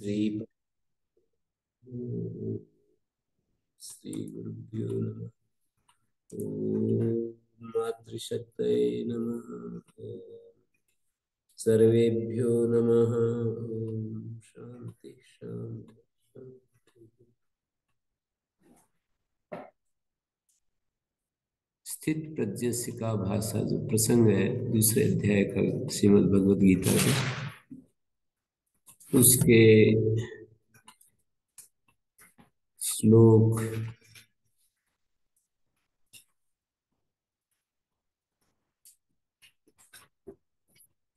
श्री श्री गुरुभ्यो नमः। ओम मातृशक्तये नमः। सर्वेभ्यो नमः। ओम शांति शांति शांति। स्थित प्रज्ञस्य का भाषा जो प्रसंग है दूसरे अध्याय का श्रीमद् भगवद गीता का, उसके श्लोक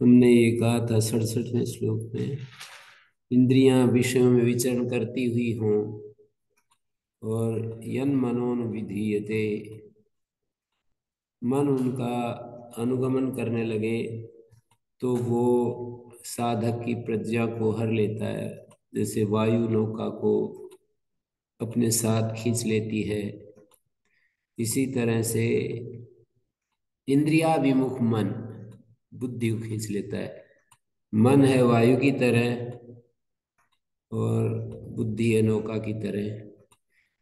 हमने ये कहा था 67वें श्लोक में, इंद्रियां विषयों में विचरण करती हुई हों और यन मनोन विधीयते, मन उनका अनुगमन करने लगे तो वो साधक की प्रज्ञा को हर लेता है। जैसे वायु नौका को अपने साथ खींच लेती है, इसी तरह से इंद्रियाभिमुख मन बुद्धि को खींच लेता है। मन है वायु की तरह और बुद्धि है नौका की तरह।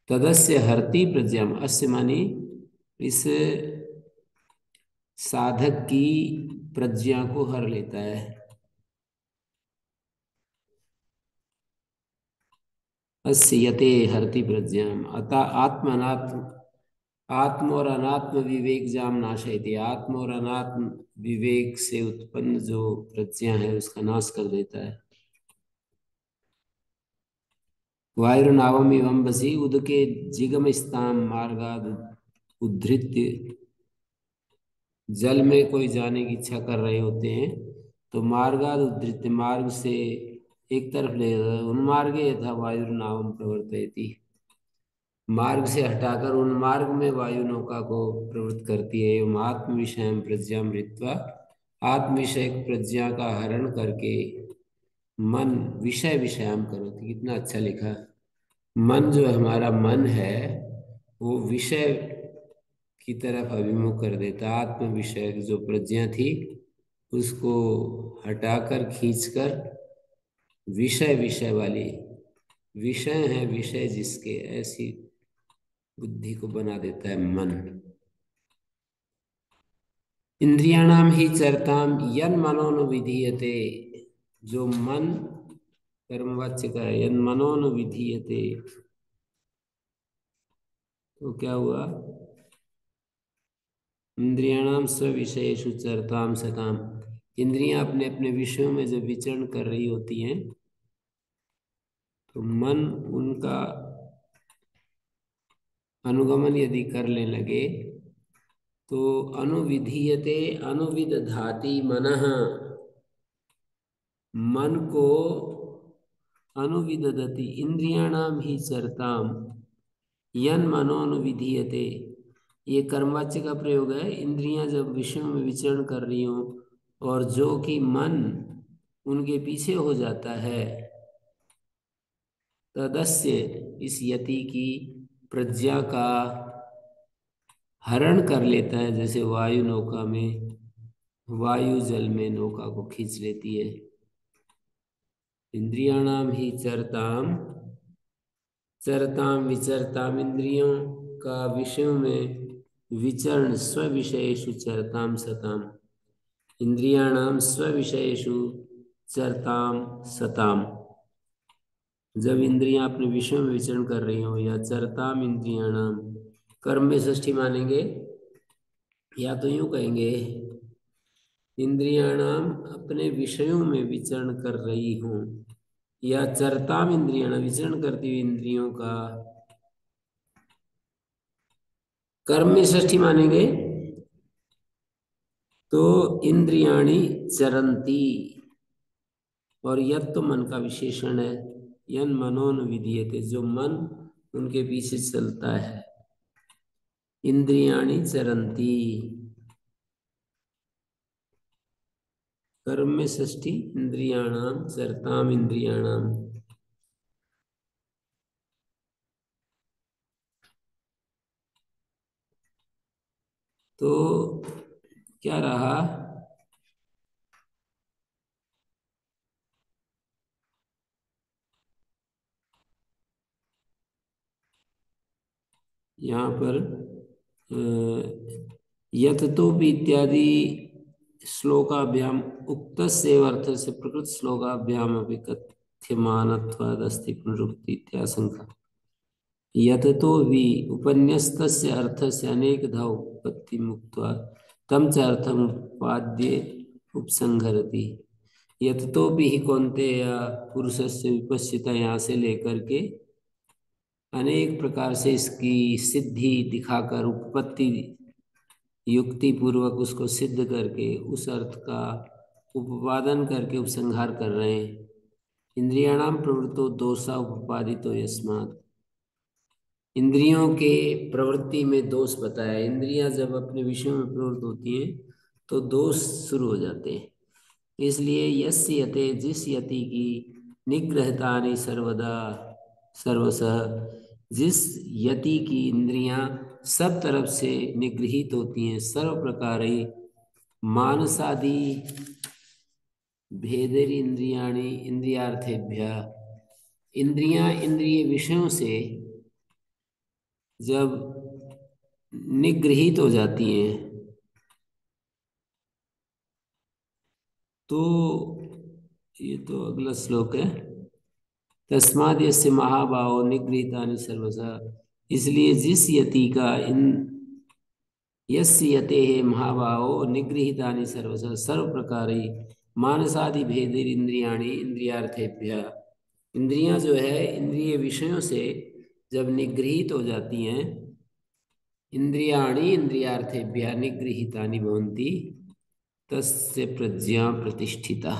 तदस्य हरति प्रज्ञा, अस्य मानी इस साधक की प्रज्ञा को हर लेता है। अस्य यते हरति प्रज्ञा अतः आत्म अनात्म, आत्म और अनात्म विवेक जाम नाशयति, आत्म और अनात्म विवेक से उत्पन्न जो प्रज्ञा है उसका नाश कर देता है। वायुर्नावम एवं बसी उदके जिगम स्थाम मार्गाद उद्धृत्य, जल में कोई जाने की इच्छा कर रहे होते हैं तो मार्गाद उद्धृत्य, मार्ग से एक तरफ ले जाता है। उन्मार्गे यथा वायुर्नावम प्रवर्तयति, मार्ग से हटाकर उन मार्ग में वायु नौका को प्रवृत्त करती है। एवं आत्म विषय प्रज्ञा मृत्वा, आत्म विषय प्रज्ञा का हरण करके मन विषय विषयाम करोति। कितना अच्छा लिखा। मन जो हमारा मन है वो विषय की तरफ अभिमुख कर देता। आत्म विषय जो प्रज्ञा थी उसको हटाकर खींचकर विषय विषय वाली, विषय है विषय जिसके, ऐसी बुद्धि को बना देता है मन। इंद्रियाणाम ही चरताम यन मनोन विधीयते, जो मन कर्मवाच्य का है, यन मनोन विधीयते तो क्या हुआ? इंद्रियाणाम स्विषयेषु चरताम सताम, इंद्रियां अपने अपने विषयों में जब विचरण कर रही होती हैं तो मन उनका अनुगमन यदि करने लगे तो अनुविधीयते अनुविदधाति मनः, मन को अनुविदधति इंद्रियाणाम ही चरताम यन मनोनुविधीयते, ये कर्मवाच्य का प्रयोग है। इंद्रियां जब विषयों में विचरण कर रही हों और जो कि मन उनके पीछे हो जाता है, तदस्य इस यति की प्रज्ञा का हरण कर लेता है। जैसे वायु नौका में, वायु जल में नौका को खींच लेती है। इंद्रियाणाम ही चरताम, चरताम विचरताम, इंद्रियों का विषयों में विचरण, स्व विषयेषु चरताम सताम, इंद्रियाणाम स्व विषयेषु चरताम सताम, जब इंद्रियां अपने विषयों में विचरण कर रही हो, या चरताम इंद्रियाणाम, कर्म में षष्ठी मानेंगे या तो यूं कहेंगे इंद्रियाणाम अपने विषयों में विचरण कर रही हूं, या चरताम इंद्रियाणाम विचरण करती हुई इंद्रियों का, कर्म में षष्ठी मानेंगे तो इंद्रियाणी चरंती, और यत तो मन का विशेषण है। यन मनोन विधीयते, जो मन उनके पीछे चलता है। इंद्रियाणी चरंती, कर्म में षष्ठी, इंद्रियाणाम चरताम इंद्रियाणाम। तो क्या रहा? यहाँ पर यततोपि इत्यादि श्लोकाभ्याम उक्तस्यैव अर्थस्य प्रकृत श्लोकाभ्याम अपि कथ्यमानत्वादस्ति पुनरुक्ति इत्याशंका। यततो वि उपन्यस्तस्य अर्थस्य अनेकधा उत्पत्तिम् उक्त्वा तं च अर्थम् उपाद्य उपसंहरति। यततोपि ही कौन्तेय पुरुषस्य विपश्चिता यहाँ से लेकर के अनेक प्रकार से इसकी सिद्धि दिखाकर उपपत्ति युक्ति पूर्वक उसको सिद्ध करके उस अर्थ का उपवादन करके उपसंहार कर रहे हैं। इंद्रियाणाम प्रवृत्तो दोषा उपपादितो यस्मात्, इंद्रियों के प्रवृत्ति में दोष बताया। इंद्रियां जब अपने विषयों में प्रवृत्त होती हैं तो दोष शुरू हो जाते हैं। इसलिए यस्य यते, जिस यति की निग्रहतानि सर्वदा सर्वसः, जिस यति की इंद्रियां सब तरफ से निगृहित होती हैं, सर्व प्रकार मानसादि भेदेर इंद्रियाणि इंद्रियार्थेभ्य, इंद्रियां इंद्रिय विषयों से जब निगृहित हो जाती हैं तो ये तो अगला श्लोक है। तस्माद् यस्य महाबाहो निगृहीतानि सर्वशः, इसलिए जिस यति का इन यस्य यतेः महाबाहो निगृहीतानि सर्वशः सर्व प्रकारे मानसादि भेदेर इंद्रियाणि इंद्रियार्थेभ्य, इंद्रियां जो है इंद्रिय विषयों से जब निगृहित हो जाती हैं, इंद्रियाणि इंद्रियार्थेभ्य निगृहीतानि भवन्ति तस्य प्रज्ञा प्रतिष्ठिता।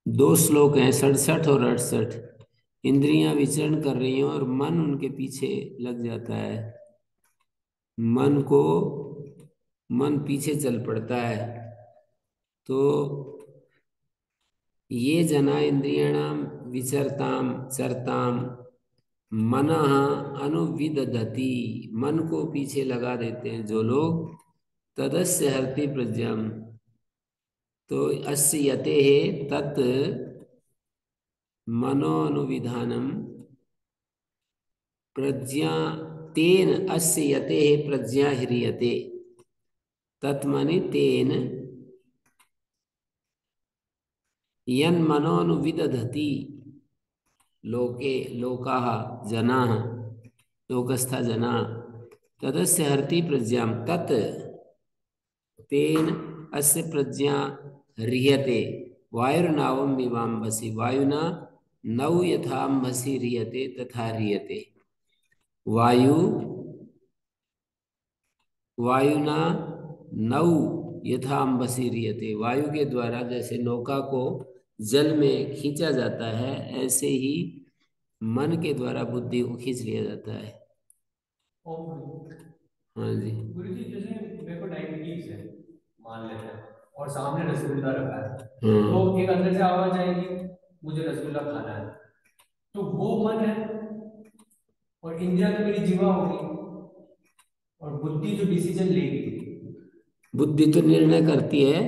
दो श्लोक हैं 67 और 68। इंद्रियां विचरण कर रही हैं और मन उनके पीछे लग जाता है, मन पीछे चल पड़ता है। तो ये जना इंद्रियाणाम विचरताम चरताम मनः अनुविदधति, मन को पीछे लगा देते हैं जो लोग, तदस्य हरति प्रज्ञाम, तो अस्य यते तत् मनोनुविधानम प्रज्ञा तेन अस्य यते प्रज्ञा ह्रियते, तत्मनि तेन यन मनोनुविदधति लोके लोकाः जनाः लोकस्था जना तदस्य हरति प्रज्ञाम तत् तेन अस्य प्रज्ञा ह्रियते वायुर्नावम मीमांसि वायुना नौ यथाम्भसि ह्रियते तथा ह्रियते। वायु वायुना नौ यथाम्भसि ह्रियते, वायु के द्वारा जैसे नौका को जल में खींचा जाता है, ऐसे ही मन के द्वारा बुद्धि को खींच लिया जाता है। हाँ जी गुरु जी, जैसे मेरे को डायबिटीज है मान लेते हैं और सामने रसगुल्ला रखा है, तो एक अंदर से आवाज आएगी मुझे रसगुल्ला खाना है, तो वो मन है और इंद्रिया तो मेरी जीवा होगी और बुद्धि जो डिसीजन लेगी। बुद्धि तो निर्णय करती है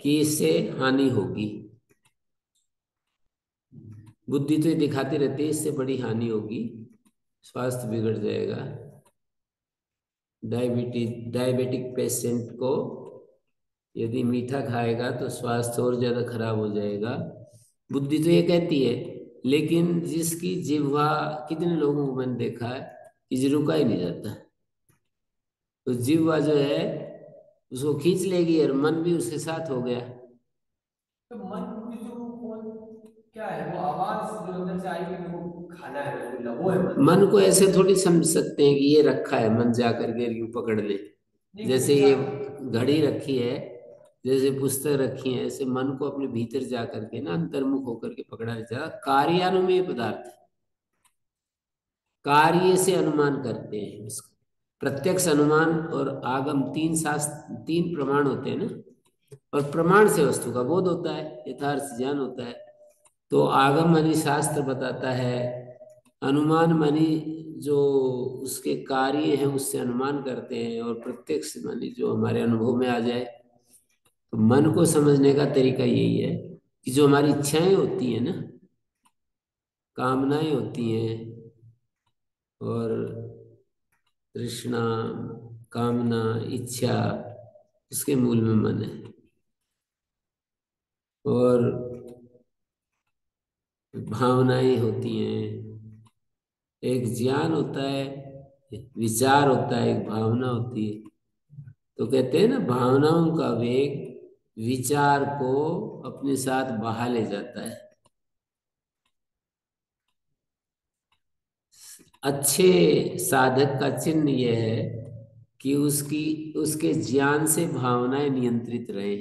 कि इससे हानि होगी, बुद्धि तो ये दिखाती रहती है इससे बड़ी हानि होगी, स्वास्थ्य बिगड़ जाएगा। डायबिटिक पेशेंट को यदि मीठा खाएगा तो स्वास्थ्य और ज्यादा खराब हो जाएगा, बुद्धि तो ये कहती है। लेकिन जिसकी जिह्वा, कितने लोगों को मैंने देखा है कि रुका ही नहीं जाता, तो जिह्वा जो है उसको खींच लेगी और मन भी उसके साथ हो गया। तो मन की जो कौन क्या है, वो आवाज जो अंदर से आएगी मेरे को खाना है रसगुल्ला, वो है मन। मन को ऐसे थोड़ी समझ सकते हैं कि ये रखा है, मन जा करके यूं पकड़ ले। जैसे ये घड़ी रखी है, जैसे पुस्तक रखी है, ऐसे मन को अपने भीतर जा करके ना अंतर्मुख होकर के पकड़ा जाता। कार्यानुमेय पदार्थ, कार्य से अनुमान करते हैं उसका। प्रत्यक्ष अनुमान और आगम, तीन शास्त्र, तीन प्रमाण होते हैं ना, और प्रमाण से वस्तु का बोध होता है, यथार्थ ज्ञान होता है। तो आगम मानी शास्त्र बताता है, अनुमान मानी जो उसके कार्य हैं उससे अनुमान करते हैं, और प्रत्यक्ष मानी जो हमारे अनुभव में आ जाए। तो मन को समझने का तरीका यही है कि जो हमारी इच्छाएं होती हैं ना, कामनाएं होती हैं, और तृष्णा, कामना, इच्छा, इसके मूल में मन है। और भावनाएं होती हैं, एक ज्ञान होता है, एक विचार होता है, एक भावना होती है। तो कहते हैं ना, भावनाओं का वेग विचार को अपने साथ बहा ले जाता है। अच्छे साधक का चिन्ह यह है कि उसके ज्ञान से भावनाएं नियंत्रित रहे।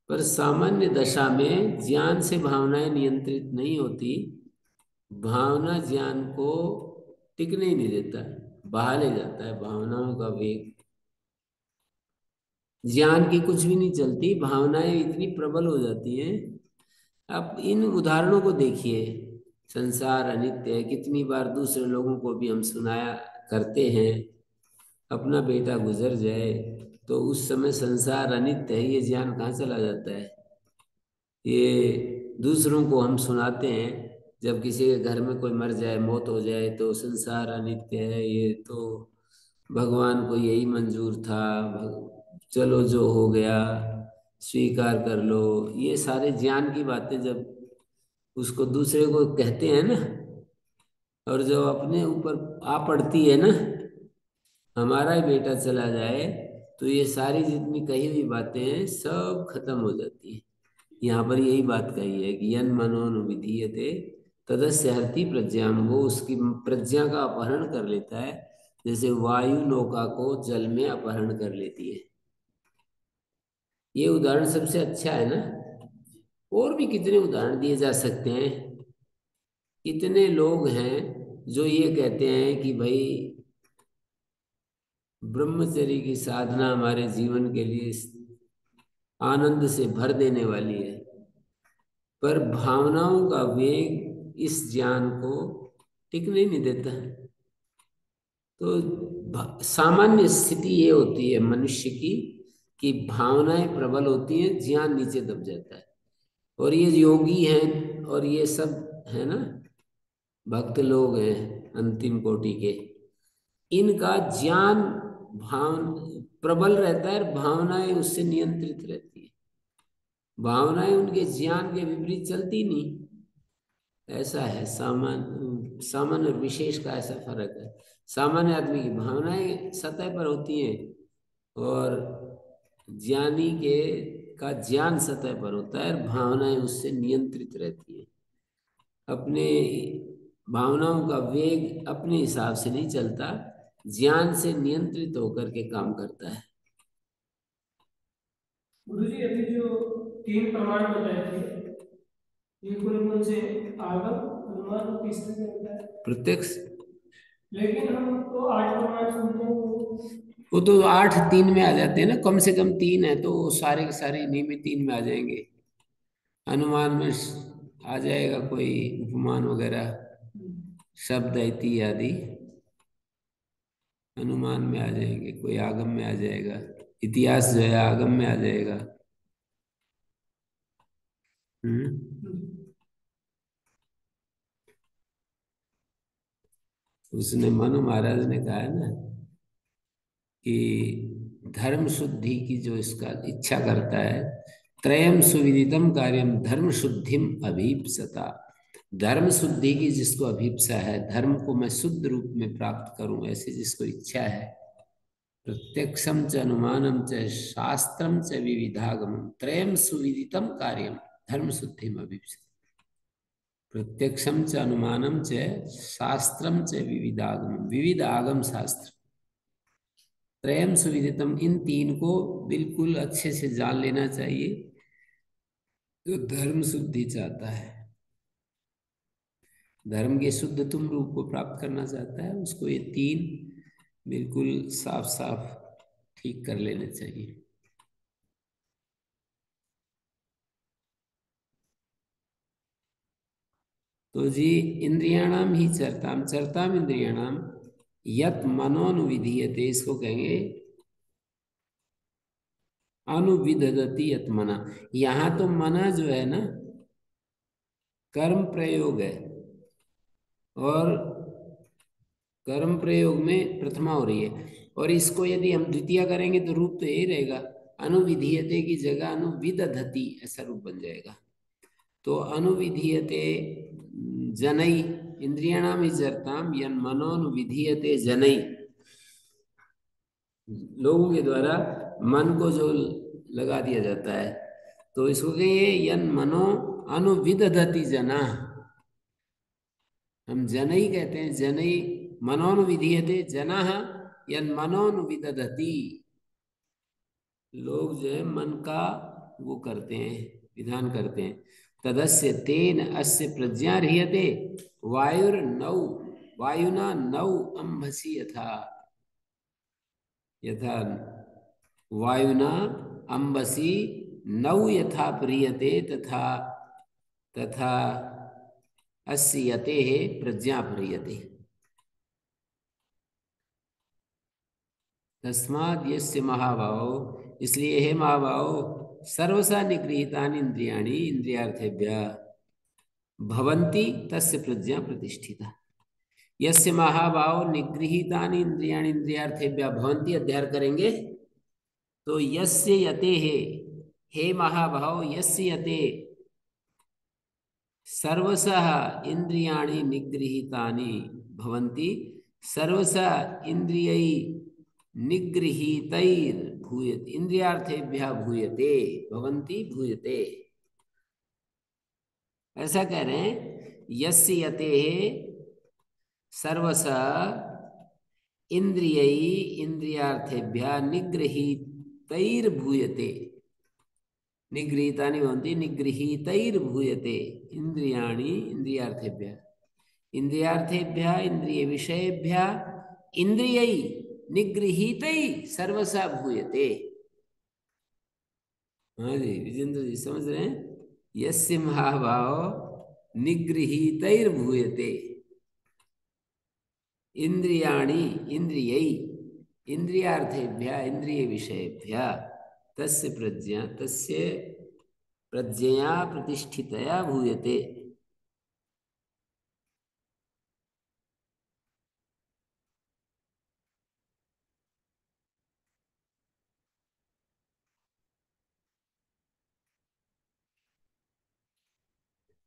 पर सामान्य दशा में ज्ञान से भावनाएं नियंत्रित नहीं होती। भावना ज्ञान को टिकने ही नहीं देता, बहा ले जाता है भावनाओं का वेग। ज्ञान की कुछ भी नहीं चलती, भावनाएं इतनी प्रबल हो जाती हैं। आप इन उदाहरणों को देखिए। संसार अनित्य है, कितनी बार दूसरे लोगों को भी हम सुनाया करते हैं। अपना बेटा गुजर जाए तो उस समय संसार अनित्य है, ये ज्ञान कहाँ चला जाता है। ये दूसरों को हम सुनाते हैं, जब किसी के घर में कोई मर जाए, मौत हो जाए, तो संसार अनित्य है, ये तो भगवान को यही मंजूर था, चलो जो हो गया स्वीकार कर लो। ये सारे ज्ञान की बातें जब उसको दूसरे को कहते हैं ना, और जब अपने ऊपर आ पड़ती है ना, हमारा ही बेटा चला जाए, तो ये सारी जितनी कही हुई बातें हैं सब खत्म हो जाती है। यहाँ पर यही बात कही है कि यन मनोनुविधीयते तदस्य हरति प्रज्ञा, वो उसकी प्रज्ञा का अपहरण कर लेता है, जैसे वायु नौका को जल में अपहरण कर लेती है। ये उदाहरण सबसे अच्छा है ना। और भी कितने उदाहरण दिए जा सकते हैं। कितने लोग हैं जो ये कहते हैं कि भाई ब्रह्मचर्य की साधना हमारे जीवन के लिए आनंद से भर देने वाली है, पर भावनाओं का वेग इस ज्ञान को टिकने नहीं देता है। तो सामान्य स्थिति ये होती है मनुष्य की कि भावनाएं प्रबल होती हैं, ज्ञान नीचे दब जाता है। और ये योगी हैं और ये सब है ना, भक्त लोग हैं अंतिम कोटि के, इनका ज्ञान भाव प्रबल रहता है और भावनाएं उससे नियंत्रित रहती है। भावनाएं उनके ज्ञान के विपरीत चलती नहीं। ऐसा है सामान्य और विशेष का ऐसा फर्क है। सामान्य आदमी की भावनाएं सतह पर होती हैं, और ज्ञानी के का ज्ञान सतह पर होता है और भावनाएं उससे नियंत्रित रहती हैं। अपने भावनाओं का वेग अपने हिसाब से नहीं चलता, ज्ञान से नियंत्रित होकर के काम करता है। गुरु जी, अभी जो तीन प्रमाण बताए थे, ये कौन कौन से? आगम, अनुमान और तीसरा क्या होता है? प्रत्यक्ष। लेकिन हम तो आठ प्रमाण सुनते हैं वो तो आठ तीन में आ जाते हैं ना, कम से कम तीन है तो सारे के सारे इन्हीं में तीन में आ जाएंगे। अनुमान में आ जाएगा कोई उपमान वगैरह, शब्द इति आदि अनुमान में आ जाएंगे, कोई आगम में आ जाएगा, इतिहास जो है आगम में आ जाएगा। उसने मनु महाराज ने कहा है ना कि धर्म शुद्धि की जो इसका इच्छा करता है, त्रयम सुविदितम कार्यम धर्म शुद्धिम अभीप्सता। धर्म शुद्धि की जिसको अभीप्सा है, धर्म को मैं शुद्ध रूप में प्राप्त करूं, ऐसी जिसको इच्छा है, प्रत्यक्षम च अनुमानम च शास्त्रम च विविधागमम त्रयम सुविदितम कार्यम धर्म शुद्धिम अभीप्सता। प्रत्यक्षम च अनुमानम च शास्त्रम च विविधागमम, विविध आगम शास्त्र त्रयम सुविदितम, इन तीन को बिल्कुल अच्छे से जान लेना चाहिए। जो धर्म शुद्धि चाहता है, धर्म के शुद्ध तुम रूप को प्राप्त करना चाहता है, उसको ये तीन बिल्कुल साफ साफ ठीक कर लेने चाहिए। तो जी, इंद्रियाणाम ही चरताम चरताम इंद्रियाणाम यत मनोनुविधीयते, इसको कहेंगे अनुविदधति यत मना। यहाँ तो मना जो है ना, कर्म प्रयोग है, और कर्म प्रयोग में प्रथमा हो रही है, और इसको यदि हम द्वितीय करेंगे तो रूप तो यही रहेगा, अनुविधीयते की जगह अनुविदधति ऐसा रूप बन जाएगा। तो अनुविधीयते जनई इंद्रियाणाम इजरताम यन मनोनुविधीयते जनई, लोगों के द्वारा मन को जो लगा दिया जाता है, तो इसको कहिए यन मनो अनुविदधति जना, हम जनई कहते हैं, जनई मनोनुविधीयते जना यन मनोनुविदधति, लोग जो है मन का वो करते हैं, विधान करते हैं। तदस्य तेन अस्य प्रज्ञा ह्रियते वायुर्नौ वायुना नौ अंभसी यथा, यथा वायुना अंबसी नौ यथा प्रियते तथा तथा अस्य यते प्रज्ञा प्रियते। तस्माद् यस्य महाभावो, इसलिए हे महाभावो, सर्वसा निगृहीतानि इंद्रियाणि इंद्रियार्थेभ्यः भवन्ति तस्य प्रज्ञा प्रतिष्ठिता। यस्य महाभाव निगृहीतानि इंद्रियाणि इंद्रियार्थेभ्यः भवन्ति अध्ययन करेंगे तो यस्य यते हे महाभाव, यस्य यते सर्वशः इंद्रियाणि निगृहीतानि भवन्ति, सर्वशः इंद्रियै निगृहीतैर् भूयते इंद्रियार्थेभ्यः भूयते भवन्ति भूयते, ऐसा कह रहे हैं। यस्य यते सर्वशः इंद्रियै इंद्रियार्थेभ्यः निगृहीतैर्भूयते, निगृहीतानि भवन्ति निगृहीतैर्भूयते इंद्रियाणि इंद्रियार्थेभ्यः, इंद्रियार्थेभ्यः इंद्रिय विषयेभ्यः इंद्रियै निगृहीतै सर्वशः भूयते। हाँ जी विजेंद्र जी समझ रहे हैं। यस्य महाभाव निगृहीतैर्भूयते इंद्रियाणि इंद्रियै इंद्रियार्थेभ्यः इंद्रिय विषयेभ्यः तस्य प्रज्ञया प्रतिष्ठितया भूयते।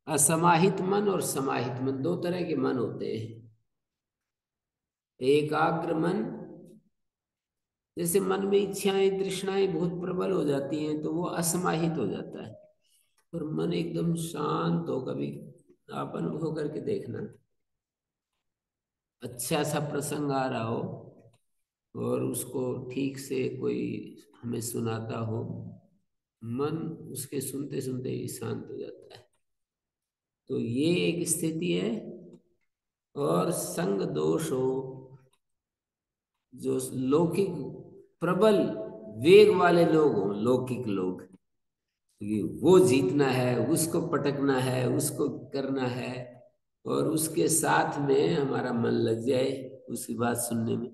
असमाहित मन और समाहित मन, दो तरह के मन होते हैं। एकाग्र मन, जैसे मन में इच्छाएं तृष्णाएं बहुत प्रबल हो जाती हैं तो वो असमाहित हो जाता है, और मन एकदम शांत हो। कभी आप अनुभव करके देखना, अच्छा सा प्रसंग आ रहा हो और उसको ठीक से कोई हमें सुनाता हो, मन उसके सुनते सुनते ही शांत हो जाता है। तो ये एक स्थिति है। और संग दोष हो, जो लौकिक प्रबल वेग वाले लोग हों, लौकिक लोग, वो जीतना है, उसको पटकना है, उसको करना है, और उसके साथ में हमारा मन लग जाए उसकी बात सुनने में,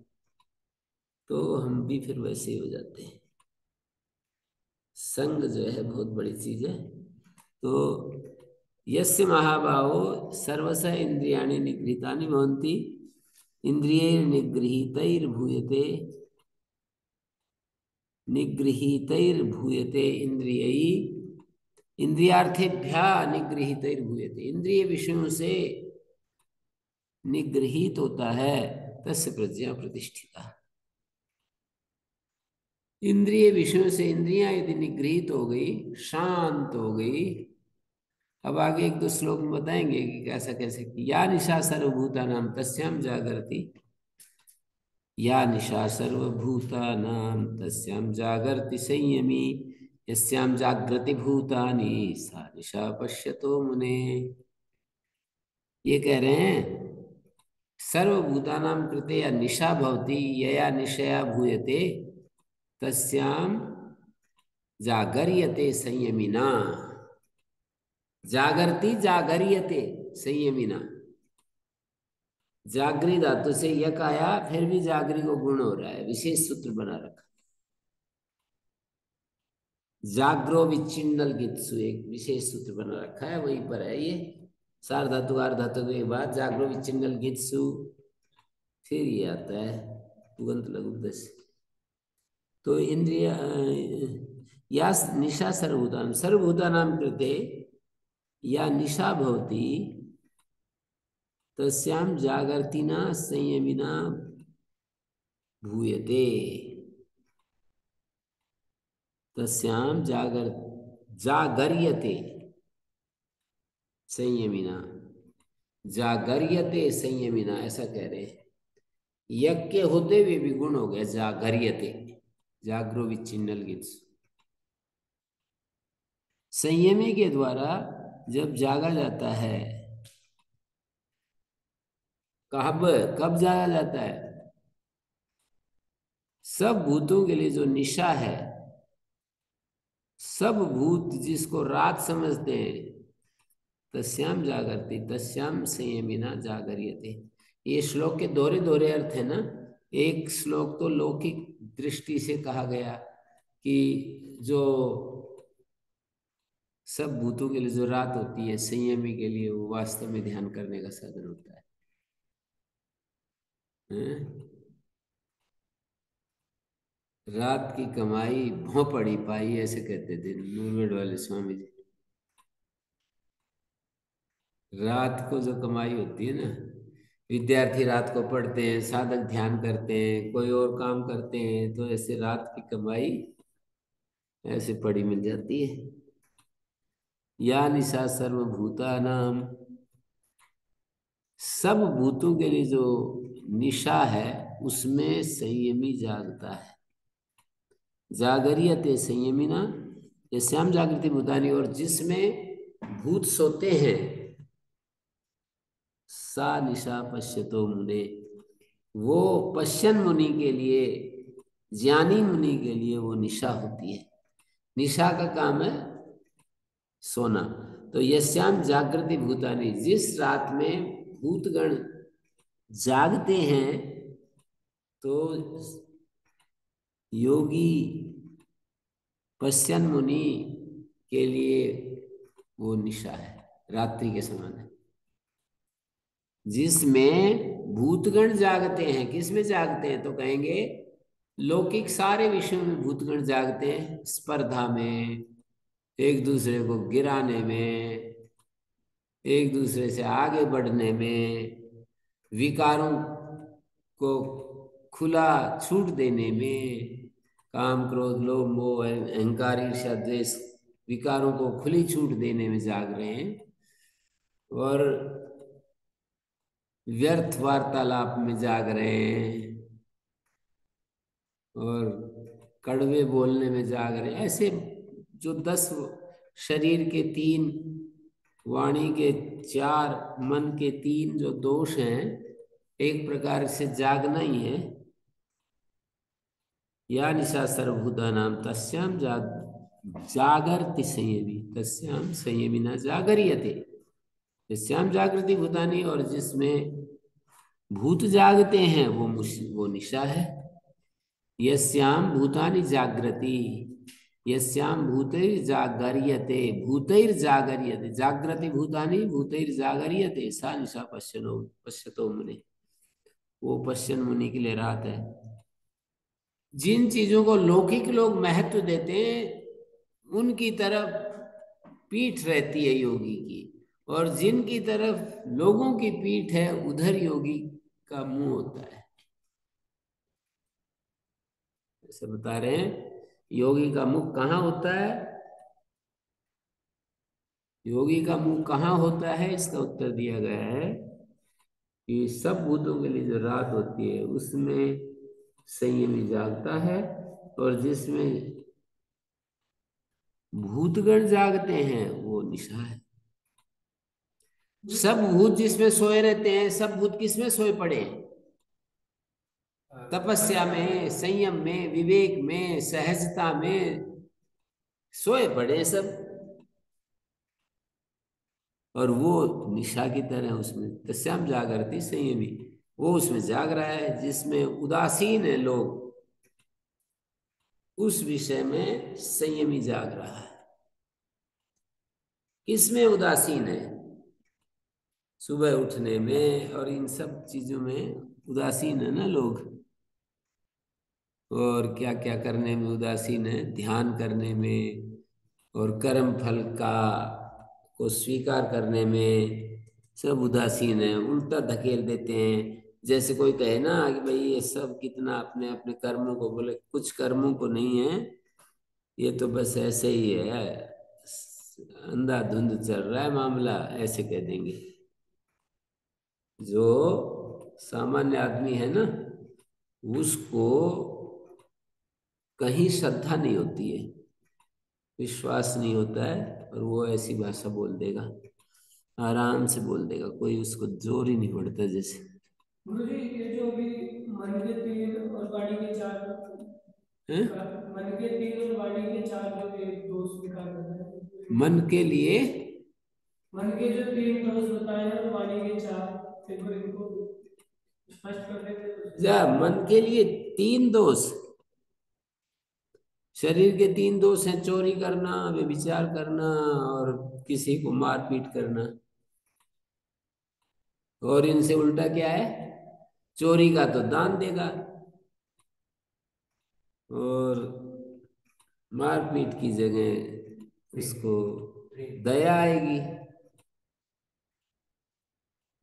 तो हम भी फिर वैसे ही हो जाते हैं। संग जो है बहुत बड़ी चीज है। तो यस्य महाबाहो सर्वश इंद्रियाणि निगृहीतानि भवन्ति इंद्रियैर्निगृहीतैर्भूयते निगृहीतैर्भूयते इंद्रियै इंद्रियार्थेभ्यः निगृहीतैर्भूयते, इंद्रिय विषयों से निगृहीत होता है तस्य प्रज्ञा प्रतिष्ठिता। इंद्रिय विषयों से इंद्रियां यदि निगृहीत हो गई, शांत हो गई, अब आगे एक दो श्लोक में बताएंगे कि कैसा कैसे कि या निशा सर्वभूतानां तस्याम जागर्ति, या निशा सर्वभूतानां तस्याम जागर्ति संयमी, यस्याम जागृति भूतानि सा निशा पश्यतो मुने। ये कह रहे हैं सर्वभूतानां कृते या निशा भवति यया निशया भूयते तस्याम जागर्यते संयमिना, जागर्ति जागर्यते संयमिना, जागरी धातु से यक आया, फिर भी जागरी को गुण हो रहा है, विशेष सूत्र बना रखा। जाग्रो विचिन्नल गित्सु एक विशेष सूत्र बना रखा है, वहीं पर है ये सार धातु आर धातु के बाद जाग्रो विचिन्नल गित्सु फिर ये आता है पुगंत लघु दस। तो इंद्रिय या निशा सर्वभूतानां सर्वभूतानां कृते या निशा भवति तस्यां जागर्तिना संयमिना भूयते। तस्यां जागर्यते संयमिना, जागर्यते संयमिना ऐसा कह रहे हैं। यज्ञ होते हुए भी गुण हो गया जागर्यते, जागरो विचिन्नल गित्स। संयमी के द्वारा जब जागा जाता है, कब कब जागा जाता है? सब भूतों के लिए जो निशा है, सब भूत जिसको रात समझते हैं, तस्याम जागरती तस्याम संयमिना जागरियते। ये श्लोक के दोहरे दोहरे अर्थ है ना। एक श्लोक तो लौकिक दृष्टि से कहा गया कि जो सब भूतों के लिए जो रात होती है, संयमी के लिए वो वास्तव में ध्यान करने का साधन होता है। रात की कमाई भौं पाई ऐसे कहते थे नूरवेड वाले स्वामी जी। रात को जो कमाई होती है ना, विद्यार्थी रात को पढ़ते हैं, साधक ध्यान करते हैं, कोई और काम करते हैं, तो ऐसे रात की कमाई ऐसे पड़ी मिल जाती है। या निशा सर्वभूतानाम, सब भूतों के लिए जो निशा है उसमें संयमी जागता है। जागरियते संयमिना, ये श्याम जागृति भूतानी, और जिसमें भूत सोते हैं, सा निशा पश्यतो मुने, वो पश्यन मुनि के लिए, ज्ञानी मुनि के लिए वो निशा होती है। निशा का काम है सोना। तो यस्याम जागृति भूतानी, जिस रात में भूतगण जागते हैं, तो योगी पश्यन मुनि के लिए वो निशा है, रात्रि के समान है। जिसमें भूतगण जागते हैं, किसमें जागते हैं? तो कहेंगे लौकिक सारे विषयों में भूतगण जागते हैं। स्पर्धा में, एक दूसरे को गिराने में, एक दूसरे से आगे बढ़ने में, विकारों को खुला छूट देने में, काम क्रोध लोभ मोह अहंकार ईर्ष्या द्वेष विकारों को खुली छूट देने में जाग रहे हैं। और व्यर्थ वार्तालाप में जाग रहे हैं, और कड़वे बोलने में जाग रहे हैं। ऐसे जो 10 शरीर के 3, वाणी के 4, मन के 3 जो दोष हैं, एक प्रकार से जागना ही है। या निशा सर्वभूतानाम तस्याम जागर्ति संयमी तस्याम संयमिना जागरियते। तस्याम जागृति भूतानी, और जिसमें भूत जागते हैं वो निशा है। यस्याम भूतानि जागृति, यस्याम भूतैर्जागर्यते, भूतैर्जागर्यते, जागृति भूतानि भूतैर्जागर्यते सा निशा पश्यतो मुने, वो पश्यन मुनि के लिए रात है। जिन चीजों को लौकिक लोग महत्व देते हैं उनकी तरफ पीठ रहती है योगी की, और जिनकी तरफ लोगों की पीठ है उधर योगी का मुंह होता है। ऐसे बता रहे हैं योगी का मुख कहाँ होता है। योगी का मुंह कहाँ होता है, इसका उत्तर दिया गया है कि सब भूतों के लिए जो रात होती है उसमें संयमी जागता है, और जिसमें भूतगण जागते हैं वो निशा है। सब भूत जिसमें सोए रहते हैं, सब भूत किसमें सोए पड़े हैं? तपस्या में, संयम में, विवेक में, सहजता में सोए पड़े सब। और वो निशा की तरह उसमें तस्याम जागृति संयमी, वो उसमें जाग रहा है। जिसमें उदासीन है लोग, उस विषय में संयमी जाग रहा है। किसमें उदासीन है? सुबह उठने में और इन सब चीजों में उदासीन है ना लोग। और क्या क्या करने में उदासीन है, ध्यान करने में और कर्म फल का को स्वीकार करने में सब उदासीन है, उल्टा धकेल देते हैं। जैसे कोई कहे ना कि भाई ये सब कितना अपने अपने कर्मों को, बोले कुछ कर्मों को नहीं है, ये तो बस ऐसे ही है, अंधाधुंध चल रहा है मामला, ऐसे कह देंगे। जो सामान्य आदमी है ना, उसको कहीं श्रद्धा नहीं होती है, विश्वास नहीं होता है, और वो ऐसी भाषा बोल देगा, आराम से बोल देगा, कोई उसको जोर ही नहीं पड़ता जैसे। गुरुजी, ये जो अभी मन के तीन और वाणी के चार हैं? मन के तीन और वाणी के चार जो एक दोष विकार बताए, मन के लिए मन के जो तीन दोष बताए हैं और वाणी के चार, इनको स्पष्ट कर देते जा, मन के लिए 3 दोष, शरीर के 3 दोष हैं, चोरी करना, व्यभिचार करना और किसी को मारपीट करना। और इनसे उल्टा क्या है, चोरी का तो दान देगा, और मारपीट की जगह उसको दया आएगी,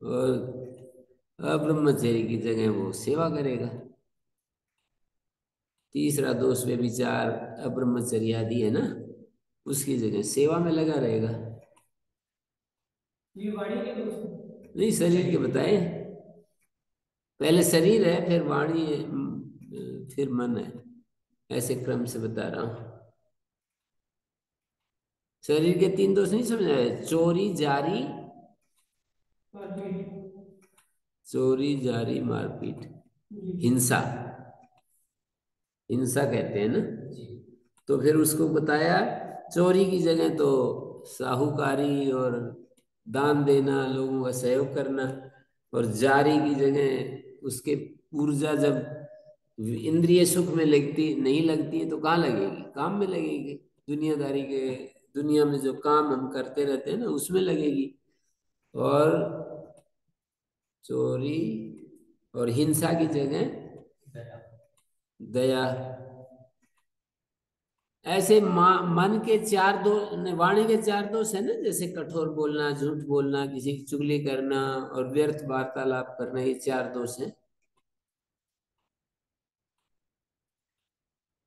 और अब्रह्मचर्य की जगह वो सेवा करेगा। तीसरा दोष व्यभिचार अब्रह्मचर्य आदि है ना, उसकी जगह सेवा में लगा रहेगा। ये वाणी के दोष हैं। नहीं, शरीर के बताए, पहले शरीर है, फिर वाणी है, फिर मन है, ऐसे क्रम से बता रहा हूं। शरीर के 3 दोष नहीं समझ आए, चोरी जारी, चोरी जारी मारपीट, हिंसा, हिंसा कहते हैं ना। तो फिर उसको बताया, चोरी की जगह तो साहूकारी और दान देना, लोगों का सहयोग करना, और जारी की जगह उसके ऊर्जा जब इंद्रिय सुख में लगती नहीं लगती है तो कहाँ लगेगी, काम में लगेगी, दुनियादारी के, दुनिया में जो काम हम करते रहते हैं ना उसमें लगेगी। और चोरी और हिंसा की जगह दया। ऐसे मन के 4 दो, वाणी के 4 दोष है ना, जैसे कठोर बोलना, झूठ बोलना, किसी की चुगली करना और व्यर्थ वार्तालाप करना, ये 4 दोष हैं।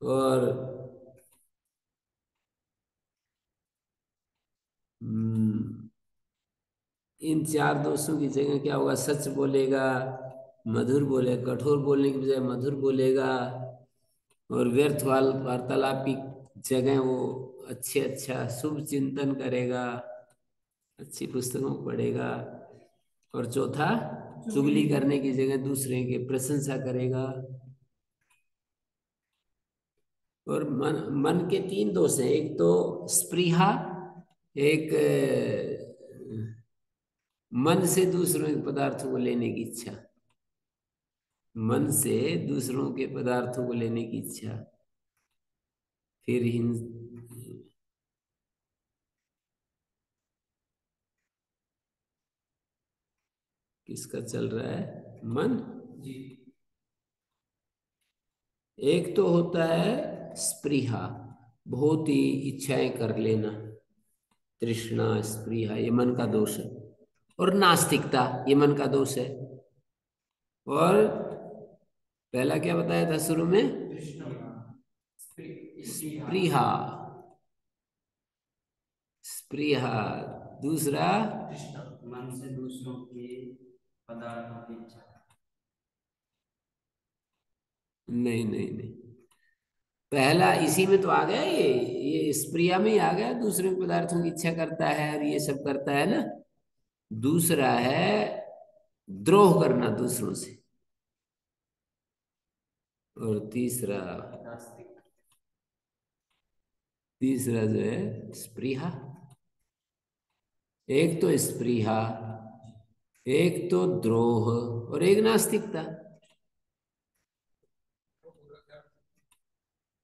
और इन 4 दोषों की जगह क्या होगा, सच बोलेगा, मधुर बोलेगा, कठोर बोलने की बजाय मधुर बोलेगा, और व्यर्थ वार्तालाप की जगह वो अच्छे अच्छा शुभ चिंतन करेगा, अच्छी पुस्तकों को पढ़ेगा। और चौथा, चुगली करने की जगह दूसरे की प्रशंसा करेगा। और मन के 3 दोष हैं, एक तो स्पृहा, एक मन से दूसरों के पदार्थों को लेने की इच्छा, मन से दूसरों के पदार्थों को लेने की इच्छा। फिर किसका चल रहा है, मन जी। एक तो होता है स्पृहा, बहुत ही इच्छाएं कर लेना, तृष्णा स्पृहा, ये मन का दोष है। और नास्तिकता, ये मन का दोष है। और पहला क्या बताया था शुरू में, स्पृहा, स्पृहा। दूसरा, मन से दूसरों के पदार्थों की इच्छा। नहीं नहीं नहीं, पहला इसी में तो आ गया, ये स्प्रिया में ही आ गया, दूसरे पदार्थों की इच्छा करता है और ये सब करता है ना। दूसरा है द्रोह करना दूसरों से। और तीसरा, तीसरा जो है स्पृहा। एक तो स्पृहा, एक तो द्रोह, और एक नास्तिकता।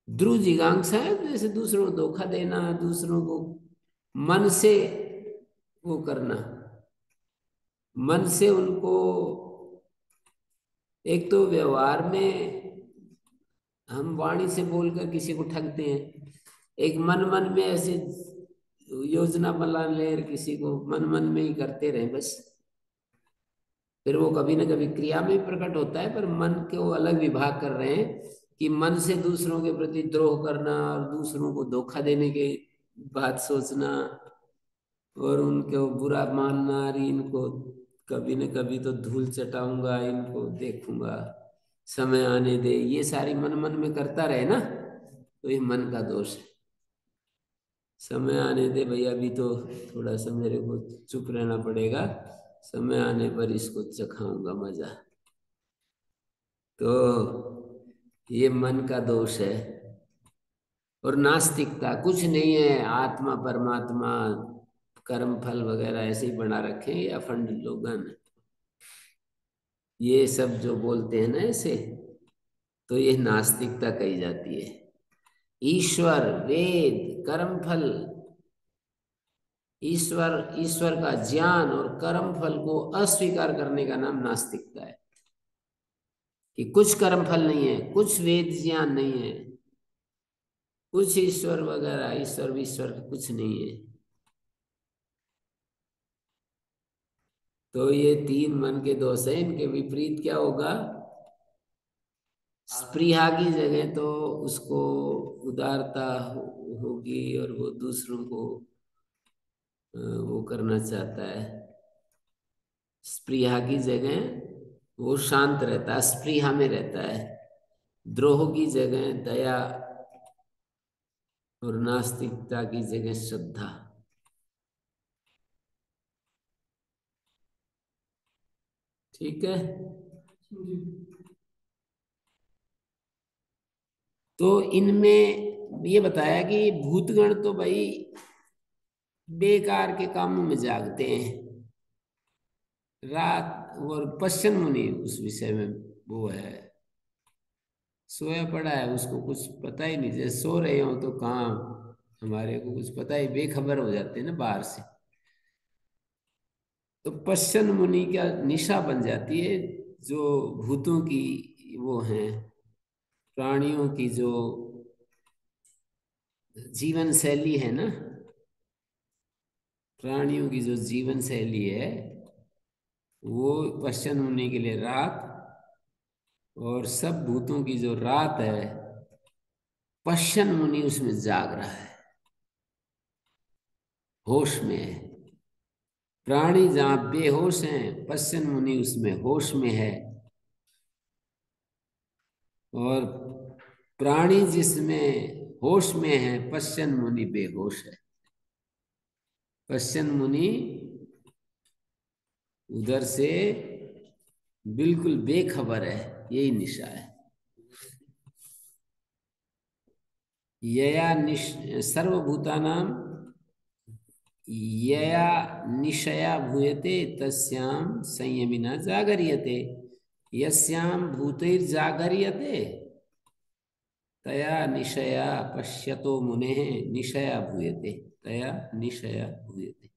ध्रुव जिज्ञासा है, जैसे दूसरों को धोखा देना, दूसरों को मन से वो करना, मन से उनको एक तो व्यवहार में हम वाणी से बोलकर किसी को ठगते हैं, एक मन मन में ऐसे योजना बना ले, किसी को मन मन में ही करते रहे बस, फिर वो कभी ना कभी क्रिया में भी प्रकट होता है, पर मन को अलग विभाग कर रहे हैं कि मन से दूसरों के प्रति द्रोह करना और दूसरों को धोखा देने के बात सोचना और उनको बुरा मानना, अरे इनको कभी न कभी तो धूल चटाऊंगा, इनको देखूंगा, समय आने दे, ये सारी मन मन में करता रहे ना, तो ये मन का दोष है। समय आने दे भैया, अभी तो थोड़ा सा मेरे को चुप रहना पड़ेगा, समय आने पर इसको चखाऊंगा मजा, तो ये मन का दोष है। और नास्तिकता कुछ नहीं है, आत्मा परमात्मा कर्म फल वगैरह ऐसे ही बना रखे हैं, या फंड लोगन ये सब जो बोलते हैं ना ऐसे, तो ये नास्तिकता कही जाती है। ईश्वर, वेद, कर्म फल, ईश्वर ईश्वर का ज्ञान और कर्म फल को अस्वीकार करने का नाम नास्तिकता है, कि कुछ कर्म फल नहीं है, कुछ वेद ज्ञान नहीं है, कुछ ईश्वर वगैरह, ईश्वर ईश्वर कुछ नहीं है। तो ये तीन मन के दोष हैं, इनके विपरीत क्या होगा? स्पृहा की जगह तो उसको उदारता होगी, और वो दूसरों को वो करना चाहता है। स्पृहा की जगह वो शांत रहता है, स्पृहा में रहता है। द्रोह की जगह दया, और नास्तिकता की जगह श्रद्धा। ठीक है। तो इनमें ये बताया कि भूतगण तो भाई बेकार के कामों में जागते हैं रात, और पश्चिम मुनि उस विषय में वो है, सोया पड़ा है, उसको कुछ पता ही नहीं, जैसे सो रहे हो तो कहाँ हमारे को कुछ पता ही, बेखबर हो जाते हैं ना बाहर से। तो पश्चिम मुनि क्या निशा बन जाती है, जो भूतों की वो हैं, प्राणियों की जो जीवन शैली है ना, प्राणियों की जो जीवन शैली है, वो पश्चिम मुनि के लिए रात, और सब भूतों की जो रात है, पश्चिम मुनि उसमें जाग रहा है, होश में है। प्राणी जहां बेहोश हैं, पश्चिम मुनि उसमें होश में है। और प्राणी जिसमें होश में है, पश्चिम मुनि बेहोश है। पश्चिम मुनि उधर से बिल्कुल बेखबर है, यही निशा है। यया सर्वभूतानां यया निशया भूयते तस्यां संयमिना जागर्यते, यस्यां भूतैर्जागर्यते तया निशया पश्यतो मुनेः निशया भूयते, तया निशया भूयते।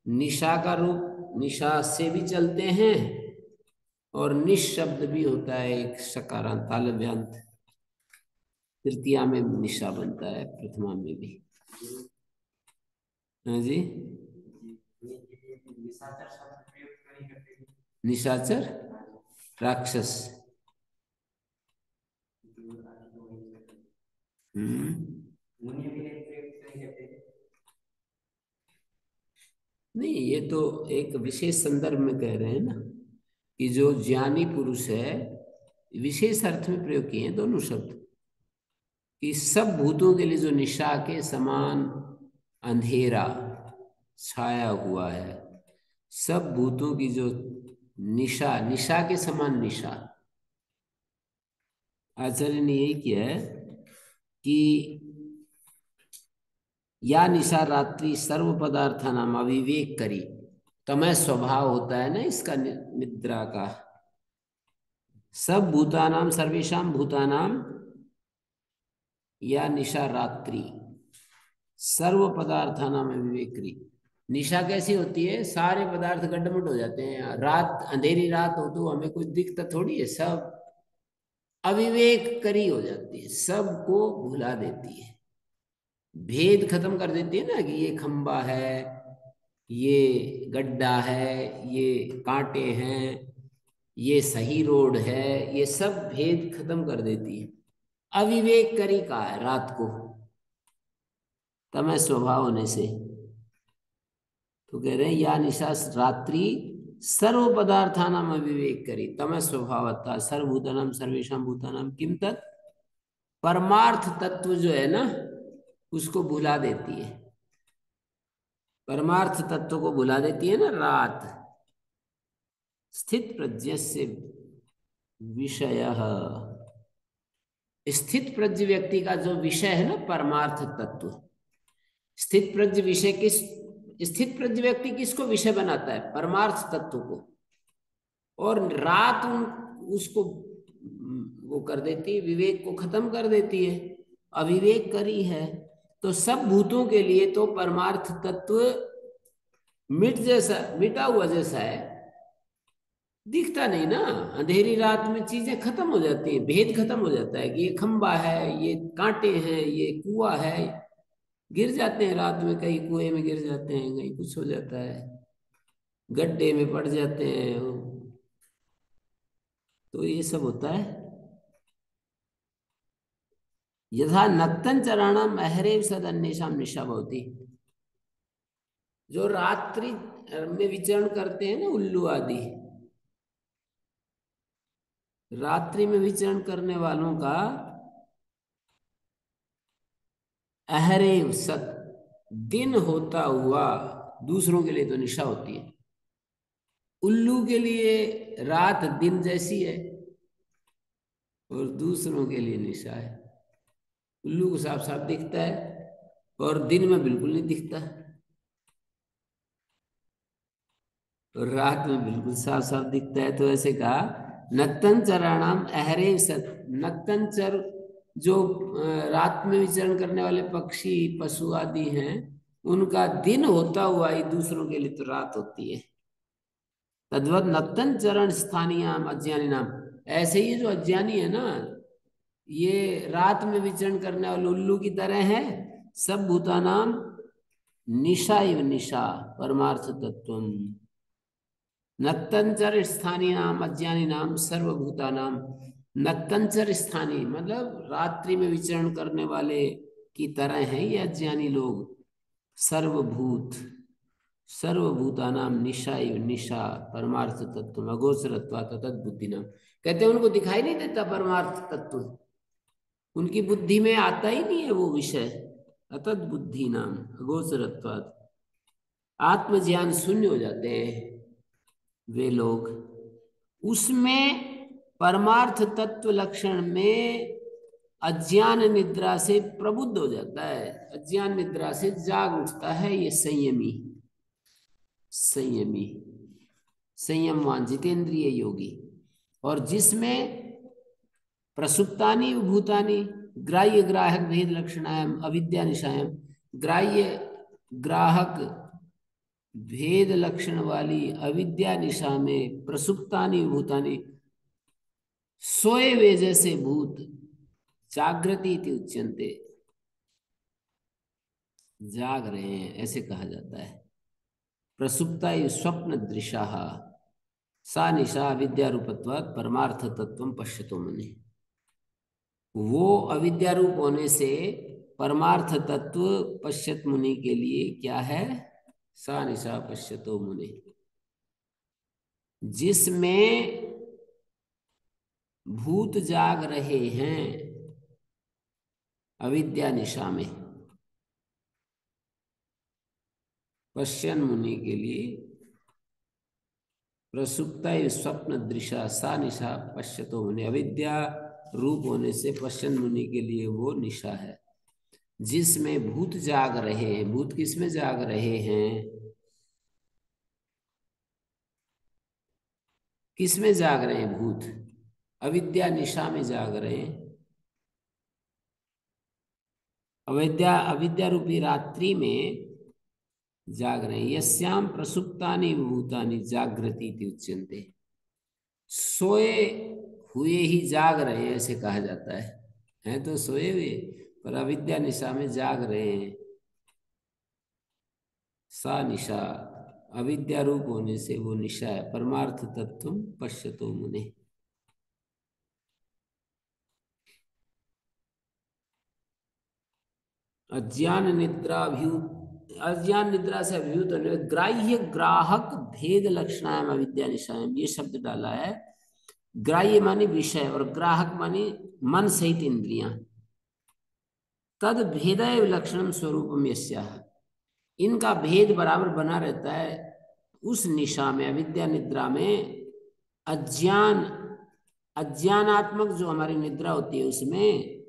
निशा का रूप निशा से भी चलते हैं, और निशब्द भी होता है, एक सकारांत तालव्यांत, तृतीया में निशा बनता है, प्रथमा में भी। हाँ जी। निशाचर राक्षस। नहीं, ये तो एक विशेष संदर्भ में कह रहे हैं ना, कि जो ज्ञानी पुरुष है, विशेष अर्थ में प्रयोग किए हैं दोनों शब्द, कि सब भूतों के लिए जो निशा के समान अंधेरा छाया हुआ है, सब भूतों की जो निशा, निशा के समान निशा, आचार्य ने यही किया है कि या निशा रात्रि सर्व पदार्थ नाम अविवेक करी। तमय स्वभाव होता है ना इसका, निद्रा का। सब भूतानाम सर्वेशम भूतानाम या निशा रात्रि सर्व पदार्थानाम अविवेक करी। निशा कैसी होती है, सारे पदार्थ गड्ढमड हो जाते हैं, रात अंधेरी रात हो तो हमें कुछ दिखता थोड़ी है, सब अविवेक करी हो जाती है, सबको भुला देती है, भेद खत्म कर देती है ना, कि ये खंबा है, ये गड्ढा है, ये कांटे हैं, ये सही रोड है, ये सब भेद खत्म कर देती है। अविवेक करी कहा है रात को, तमय स्वभाव होने से। तो कह रहे हैं या निशा रात्रि सर्व पदार्थानाम अविवेक करी तमय स्वभावता सर्वभूतानाम सर्वेशम भूतानाम किम तत्, परमार्थ तत्व जो है ना उसको भुला देती है, परमार्थ तत्व को भुला देती है ना रात। स्थित प्रज्ञस्य विषय, स्थित प्रज्ञ व्यक्ति का जो विषय है ना परमार्थ तत्व, स्थित प्रज्ञ विषय किस, स्थित प्रज्ञ व्यक्ति किसको विषय बनाता है, परमार्थ तत्व को, और रात उसको वो कर देती है, विवेक को खत्म कर देती है, अविवेक करी है। तो सब भूतों के लिए तो परमार्थ तत्व मिट जैसा, मिटा हुआ जैसा है, दिखता नहीं ना, अंधेरी रात में चीजें खत्म हो जाती हैं, भेद खत्म हो जाता है कि ये खंबा है, ये कांटे हैं, ये कुआं है, गिर जाते हैं रात में, कहीं कुएं में गिर जाते हैं, कहीं कुछ हो जाता है, गड्ढे में पड़ जाते हैं, तो ये सब होता है। यथा नक्तन चराणाम अहरेव सद अन्येषाम निशा भवति, जो रात्रि में विचरण करते हैं ना उल्लू आदि, रात्रि में विचरण करने वालों का अहरेव सत, दिन होता हुआ दूसरों के लिए तो निशा होती है, उल्लू के लिए रात दिन जैसी है और दूसरों के लिए निशा है। उल्लू को साफ साफ दिखता है और दिन में बिल्कुल नहीं दिखता, और रात में बिल्कुल साफ साफ दिखता है। तो ऐसे कहा नक्तन चराणाम अहरेव सत, नक्तन चर जो रात में विचरण करने वाले पक्षी पशु आदि हैं, उनका दिन होता हुआ ही दूसरों के लिए तो रात होती है। तद्वत नक्तन चरण स्थानीय अज्ञानी नाम, ऐसे ही जो अज्ञानी है ना, ये रात में विचरण करने वाले उल्लू की तरह है। सब भूतानाम निशा इव निशा परमार्थ तत्व, नक्तंचर स्थानीय नाम अज्ञानी नाम सर्वभूता नाम, नक्तंचर स्थानीय मतलब रात्रि में विचरण करने वाले की तरह हैं ये अज्ञानी लोग। सर्वभूत, सर्वभूता नाम निशा निशा परमार्थ तत्व अगोचरत्वा तद बुद्धि नाम, कहते हैं उनको दिखाई नहीं देता परमार्थ तत्व, उनकी बुद्धि में आता ही नहीं है वो विषय, अतद बुद्धि नाम अगोचरत्वात्, आत्मज्ञान शून्य हो जाते हैं वे लोग। उसमें परमार्थ तत्व लक्षण में अज्ञान निद्रा से प्रबुद्ध हो जाता है, अज्ञान निद्रा से जाग उठता है ये संयमी, संयमी संयमवान जितेंद्रिय योगी। और जिसमें प्रसुप्तानि भूतानि ग्राह्य ग्राहक भेद लक्षणायाम अविद्या निशायाम, ग्राह्य ग्राहक भेद लक्षण वाली अविद्या निशा में प्रसुप्तानि भूतानि, सोए वे जैसे भूत जागृति इति उच्यन्ते, जाग रहे हैं ऐसे कहा जाता है। प्रसुप्ता स्वप्न दृशा सा निशा अविद्या रूपत्वात् परमार्थ तत्व पश्यतो मुनि, वो अविद्या रूप होने से परमार्थ तत्व पश्यत मुनि के लिए क्या है, सा निशा पश्यतो मुनि, जिसमें भूत जाग रहे हैं अविद्या निशा में, पश्यन मुनि के लिए प्रसुप्ता स्वप्न दृशा सा निशा पश्यतो मुनि, अविद्या रूप होने से पश्यन मुनि के लिए वो निशा है जिसमें भूत जाग रहे हैं। भूत किसमें जाग रहे हैं, किसमें जाग रहे हैं भूत, अविद्या निशा में जाग रहे हैं। अविद्या, अविद्या रूपी रात्रि में जाग रहे हैं। यस्याम प्रसुप्तानि भूतानि जागृति इति उच्यन्ते। सोए हुए ही जाग रहे हैं ऐसे कहा जाता है तो सोए हुए, पर अविद्या निशा में जाग रहे हैं। सा निशा, अविद्या रूप होने से वो निशा है। परमार्थ तत्व पश्यतो मुने। अज्ञान निद्रा अभ्युत, अज्ञान निद्रा से अभिभूत होने, ग्राह्य ग्राहक भेद लक्षणायाम अविद्या निशायाम, ये शब्द डाला है। ग्राह्य माने विषय और ग्राहक माने मन सहित इंद्रियां। तद भेदय विलक्षणम स्वरूपम यस्याः, इनका भेद बराबर बना रहता है उस निशा में, अविद्या निद्रा में। अज्ञान, अज्ञानात्मक जो हमारी निद्रा होती है उसमें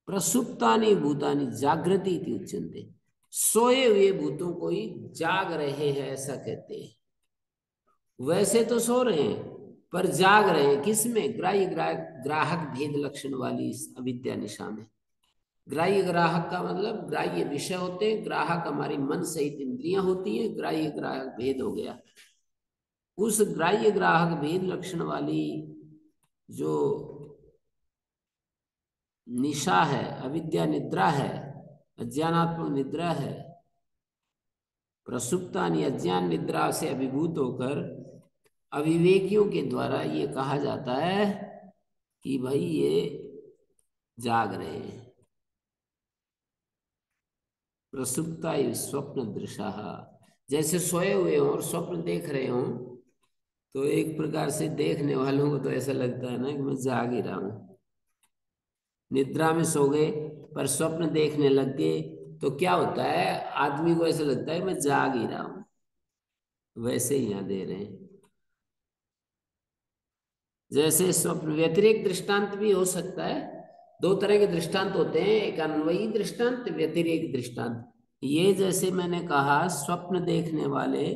प्रसुप्तानि भूतानि जागृति इति उच्यन्ते, सोए हुए भूतों को ही जाग रहे हैं ऐसा कहते हैं। वैसे तो सो रहे हैं पर जाग रहे हैं किसमें? ग्राह्य ग्राहक भेद लक्षण वाली इस अविद्या निशा में। ग्राह्य ग्राहक का मतलब ग्राह्य विषय होते हैं, ग्राहक हमारी मन सहित इंद्रियां होती हैं, ग्राह्य ग्राहक भेद हो गया। उस ग्राह्य ग्राहक भेद लक्षण वाली जो निशा है, अविद्या निद्रा है, अज्ञानात्मक निद्रा है, प्रसुप्तानि अज्ञान निद्रा से अभिभूत होकर अविवेकियों के द्वारा ये कहा जाता है कि भाई ये जाग रहे हैं। प्रसुप्ता स्वप्न दृशा, जैसे सोए हुए हों और स्वप्न देख रहे हों, तो एक प्रकार से देखने वालों को तो ऐसा लगता है ना कि मैं जाग ही रहा हूं। निद्रा में सो गए पर स्वप्न देखने लग गए तो क्या होता है, आदमी को ऐसा लगता है मैं जाग ही रहा हूं। वैसे ही यहां दे रहे हैं। जैसे स्वप्न व्यतिरेक दृष्टांत भी हो सकता है। दो तरह के दृष्टांत होते हैं, एक अन्वयी दृष्टांत, व्यतिरेक दृष्टांत। ये जैसे मैंने कहा स्वप्न देखने वाले,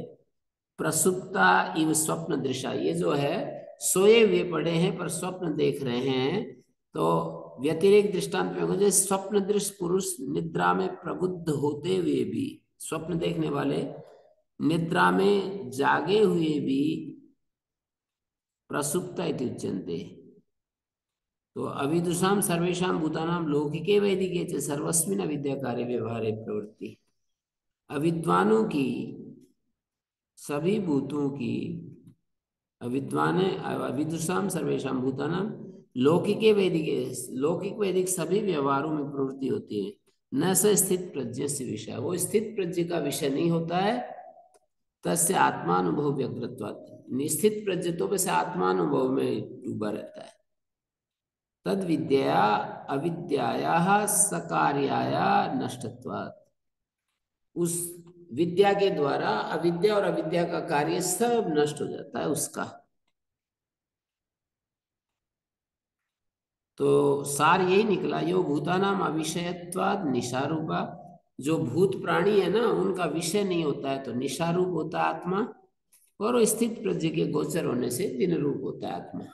प्रसुप्ता इव स्वप्न दृशा, ये जो है सोए हुए पड़े हैं पर स्वप्न देख रहे हैं, तो व्यतिरेक दृष्टांत में होगा जैसे स्वप्न दृश्य पुरुष निद्रा में प्रबुद्ध होते हुए भी, स्वप्न देखने वाले निद्रा में जागे हुए भी प्रसुप्ता इति उच्यन्ते। तो अविदुषाम सर्वेषां भूतानां लौकिके वैदिके च सर्वस्मिन् अविद्या कार्य व्यवहारे प्रवृत्ति। अविद्वानों की, सभी भूतों की, अविद्वान अविदुषाम सर्वेषां भूतानां लौकिके वैदिके, लौकिक वैदिक सभी व्यवहारों में प्रवृत्ति होती है। न स स्थित प्रज्ञ से विषय, वो स्थित प्रज्ञ का विषय नहीं होता है। तस्य आत्मानुभव व्यग्रत्वात्, निस्थित प्रज्ञ तो वैसे आत्मानुभव में डूबा रहता है। तद विद्या अविद्यायाः सकार्याया नष्टत्वात्, उस विद्या के द्वारा अविद्या और अविद्या का कार्य सब नष्ट हो जाता है उसका। तो सार यही निकला, यो भूतानाम अविषयत्वाद निशारूपा, जो भूत प्राणी है ना उनका विषय नहीं होता है तो निशारूप होता है आत्मा, और वो स्थित प्रज्ञ के गोचर होने से दिन रूप होता है आत्मा।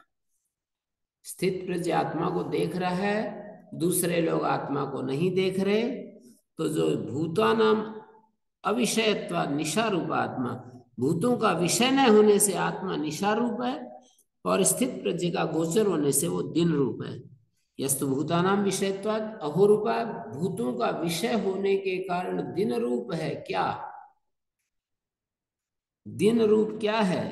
स्थित प्रज्ञ आत्मा को देख रहा है, दूसरे लोग आत्मा को नहीं देख रहे, तो जो भूतानाम अविषयत्व निशारूप आत्मा, भूतों का विषय न होने से आत्मा निशारूप है, और स्थित प्रज्ञ का गोचर होने से वो दिन रूप है। यस्तु भूतानाम विषयत्वाद अहोरूपा, भूतों का विषय होने के कारण दिन रूप है। क्या दिन रूप क्या है?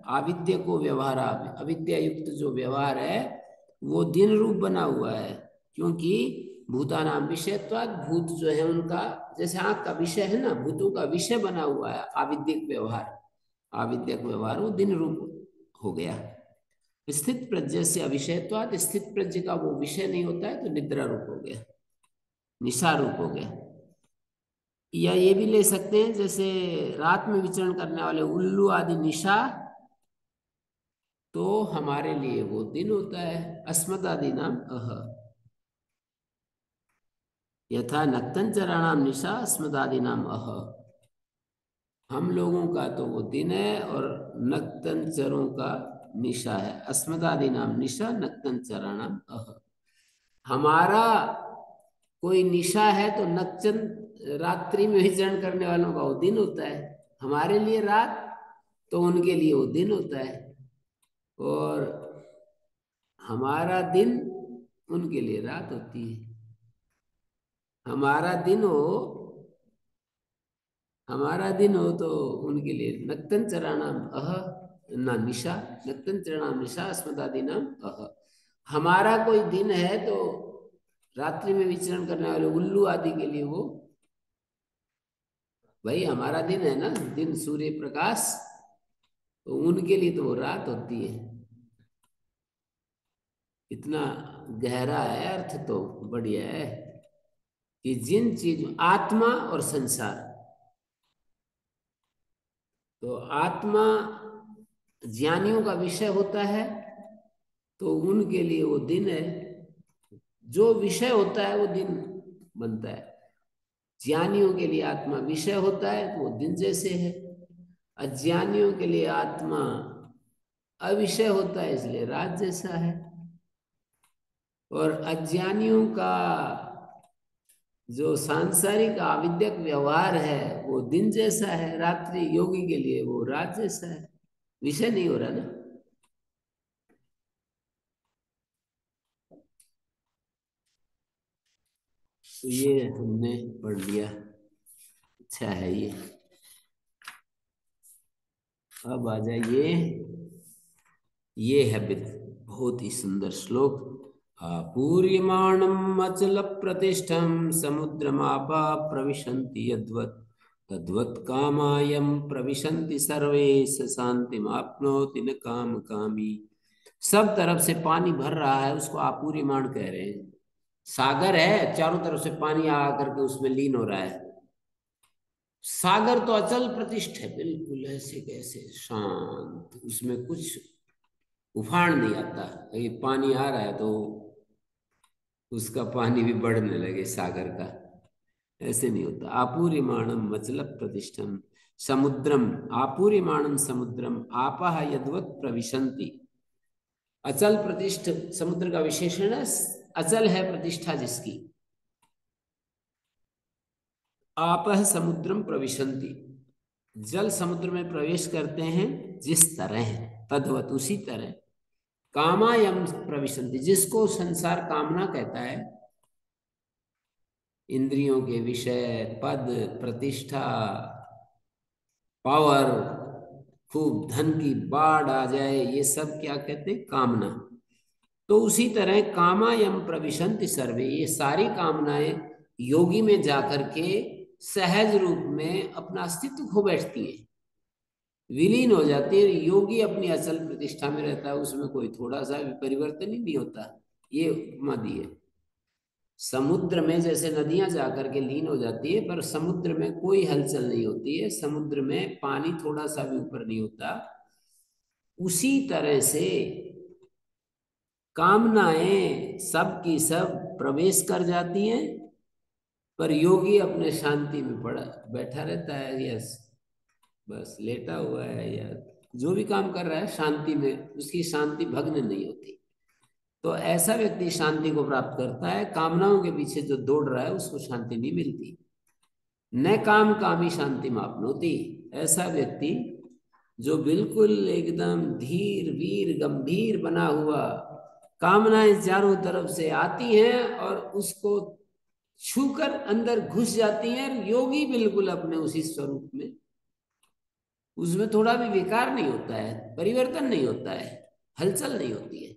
आविद्य को व्यवहार, अविद्या युक्त जो व्यवहार है वो दिन रूप बना हुआ है, क्योंकि भूतानाम विषयत्वाद, भूत जो है उनका, जैसे आंख का विषय है ना, भूतों का विषय बना हुआ है आविद्यक व्यवहार, आविद्यक व्यवहार वो दिन रूप हो गया। स्थित प्रज्ञ से अविषयत्वाद, स्थित प्रज्ञ का वो विषय नहीं होता है तो निद्रा रूप हो गया, निशा रूप हो गया। या ये भी ले सकते हैं जैसे रात में विचरण करने वाले उल्लू आदि निशा, तो हमारे लिए वो दिन होता है। अस्मद आदि नाम अह, यथा नक्तंचराणाम निशा अस्मद आदि नाम अह, हम लोगों का तो वो दिन है और नक्तंचरों का निशा है। अस्मद आदि नाम निशा नक्तंचराणाम अह, हमारा कोई निशा है तो नक्तन रात्रि में विचरण करने वालों का वो दिन होता है, हमारे लिए रात, तो उनके लिए वो दिन होता है। और हमारा दिन उनके लिए रात होती है। हमारा दिन हो हमारा दिन हो तो उनके लिए नक्तन चराणाम अह ना निशा, नक्तन चराणाम निशा अस्मदादि नाम अह। हमारा कोई दिन है तो रात्रि में विचरण करने वाले उल्लू आदि के लिए वो, भाई हमारा दिन है ना, दिन सूर्य प्रकाश, तो उनके लिए तो वो रात होती है। इतना गहरा है अर्थ, तो बढ़िया है कि जिन चीज आत्मा और संसार, तो आत्मा ज्ञानियों का विषय होता है तो उनके लिए वो दिन है, जो विषय होता है वो दिन बनता है। ज्ञानियों के लिए आत्मा विषय होता है तो वो दिन जैसे है, अज्ञानियों के लिए आत्मा अविषय होता है इसलिए रात जैसा है। और अज्ञानियों का जो सांसारिक आविद्यक व्यवहार है वो दिन जैसा है, रात्रि योगी के लिए वो रात जैसा है, विषय नहीं हो रहा ना। तो ये हमने पढ़ लिया, अच्छा है ये। अब आ जाइए, ये है बहुत ही सुंदर श्लोक। आपूर्यमाणम अचल प्रतिष्ठम समुद्रमापा प्रविशन्ति यद्वत् तद्वत् कामायम प्रविशन्ति सर्वे स शांतिमाप्नोति न काम कामी। सब तरफ से पानी भर रहा है, उसको आपूर्यमाण कह रहे हैं। सागर है, चारों तरफ से पानी आ करके उसमें लीन हो रहा है। सागर तो अचल प्रतिष्ठ है, बिल्कुल ऐसे कैसे शांत, उसमें कुछ उफान नहीं आता। ये पानी आ रहा है तो उसका पानी भी बढ़ने लगे सागर का, ऐसे नहीं होता। आपूर्यमाणम अचल प्रतिष्ठम समुद्रम, आपूर्यमाणम समुद्रम आपह यद्वत् प्रविशन्ति। अचल प्रतिष्ठ समुद्र का विशेषण है, अचल है प्रतिष्ठा जिसकी। आपह समुद्रम प्रविशन्ति, जल समुद्र में प्रवेश करते हैं जिस तरह, तद्वत उसी तरह। कामायम प्रविशन्ति, जिसको संसार कामना कहता है, इंद्रियों के विषय, पद, प्रतिष्ठा, पावर, खूब धन की बाढ़ आ जाए, ये सब क्या कहते हैं, कामना। तो उसी तरह कामायम प्रविशन्ति सर्वे, ये सारी कामनाएं योगी में जाकर के सहज रूप में अपना अस्तित्व खो बैठती है, विलीन हो जाती है। योगी अपनी अचल प्रतिष्ठा में रहता है, उसमें कोई थोड़ा सा भी परिवर्तन ही नहीं होता। ये उपमा दी है। समुद्र में जैसे नदियां जाकर के लीन हो जाती है, पर समुद्र में कोई हलचल नहीं होती है, समुद्र में पानी थोड़ा सा भी ऊपर नहीं होता। उसी तरह से कामनाएं सब की सब प्रवेश कर जाती हैं, पर योगी अपने शांति में पड़ा बैठा रहता है, यस, बस लेटा हुआ है या जो भी काम कर रहा है शांति में, उसकी शांति भग्न नहीं होती। तो ऐसा व्यक्ति शांति को प्राप्त करता है। कामनाओं के पीछे जो दौड़ रहा है उसको शांति नहीं मिलती। न काम कामी शांति मापनोति, ऐसा व्यक्ति जो बिल्कुल एकदम धीर वीर गंभीर बना हुआ, कामनाएं चारों तरफ से आती हैं और उसको छूकर अंदर घुस जाती हैं, योगी बिल्कुल अपने उसी स्वरूप में, उसमें थोड़ा भी विकार नहीं होता है, परिवर्तन नहीं होता है, हलचल नहीं होती है,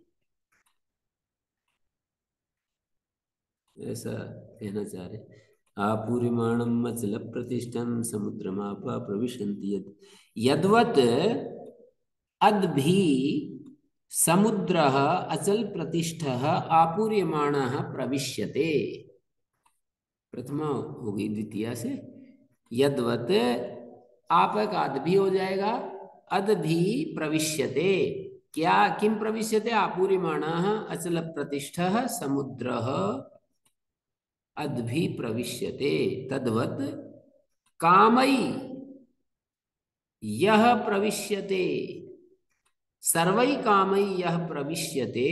ऐसा कहना चाह रहे। आपूर्यमाणम अचल प्रतिष्ठम समुद्रमापा प्रविशन्ति यद्वत् अद्भि समुद्रः अचल प्रतिष्ठः आपूर्यमाणः प्रविश्यते। प्रथमा होगी द्वितीया से, यद्वत् आप का अद भी हो जाएगा, अद भी प्रविश्यते, क्या किम प्रविश्यते, आपूर्यमाणः अचल प्रतिष्ठः समुद्रः अद भी प्रविश्यते, तद्वत् कामई यह प्रविश्यते, सर्वै कामई यह प्रविश्यते,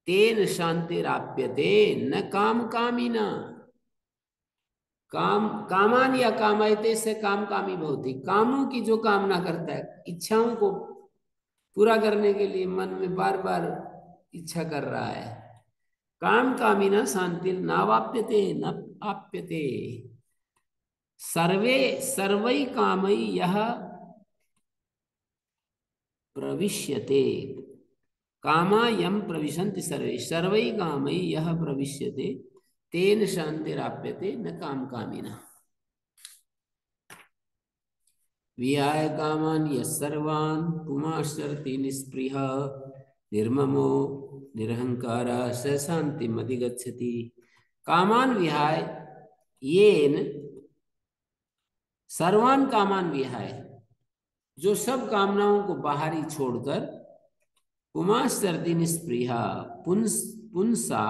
तेन शांतिराप्यते न काम कामिना। काम कामान या कामायते से काम कामी भवति, कामों की जो कामना करता है, इच्छाओं को पूरा करने के लिए मन में बार बार इच्छा कर रहा है, काम कामिना शांति नावाप्यते न आप्यते, सर्वे सर्वै कामै यह प्रविश्यते, कामा यम प्रविशन्ति सर्वे सर्वै कामै यह प्रविश्यते तेन शांतिराप्यते न काम कामिना। विहाय कामान यस्सर्वान् पुमाश्चरति निःस्पृह निर्ममो निरहंकारा स शान्तिमधिगच्छति। कामान विहाय येन सर्वान् कामान विहाय, जो सब कामनाओं को बाहरी छोड़कर पुमाश्चरति निःस्पृहा पुंसा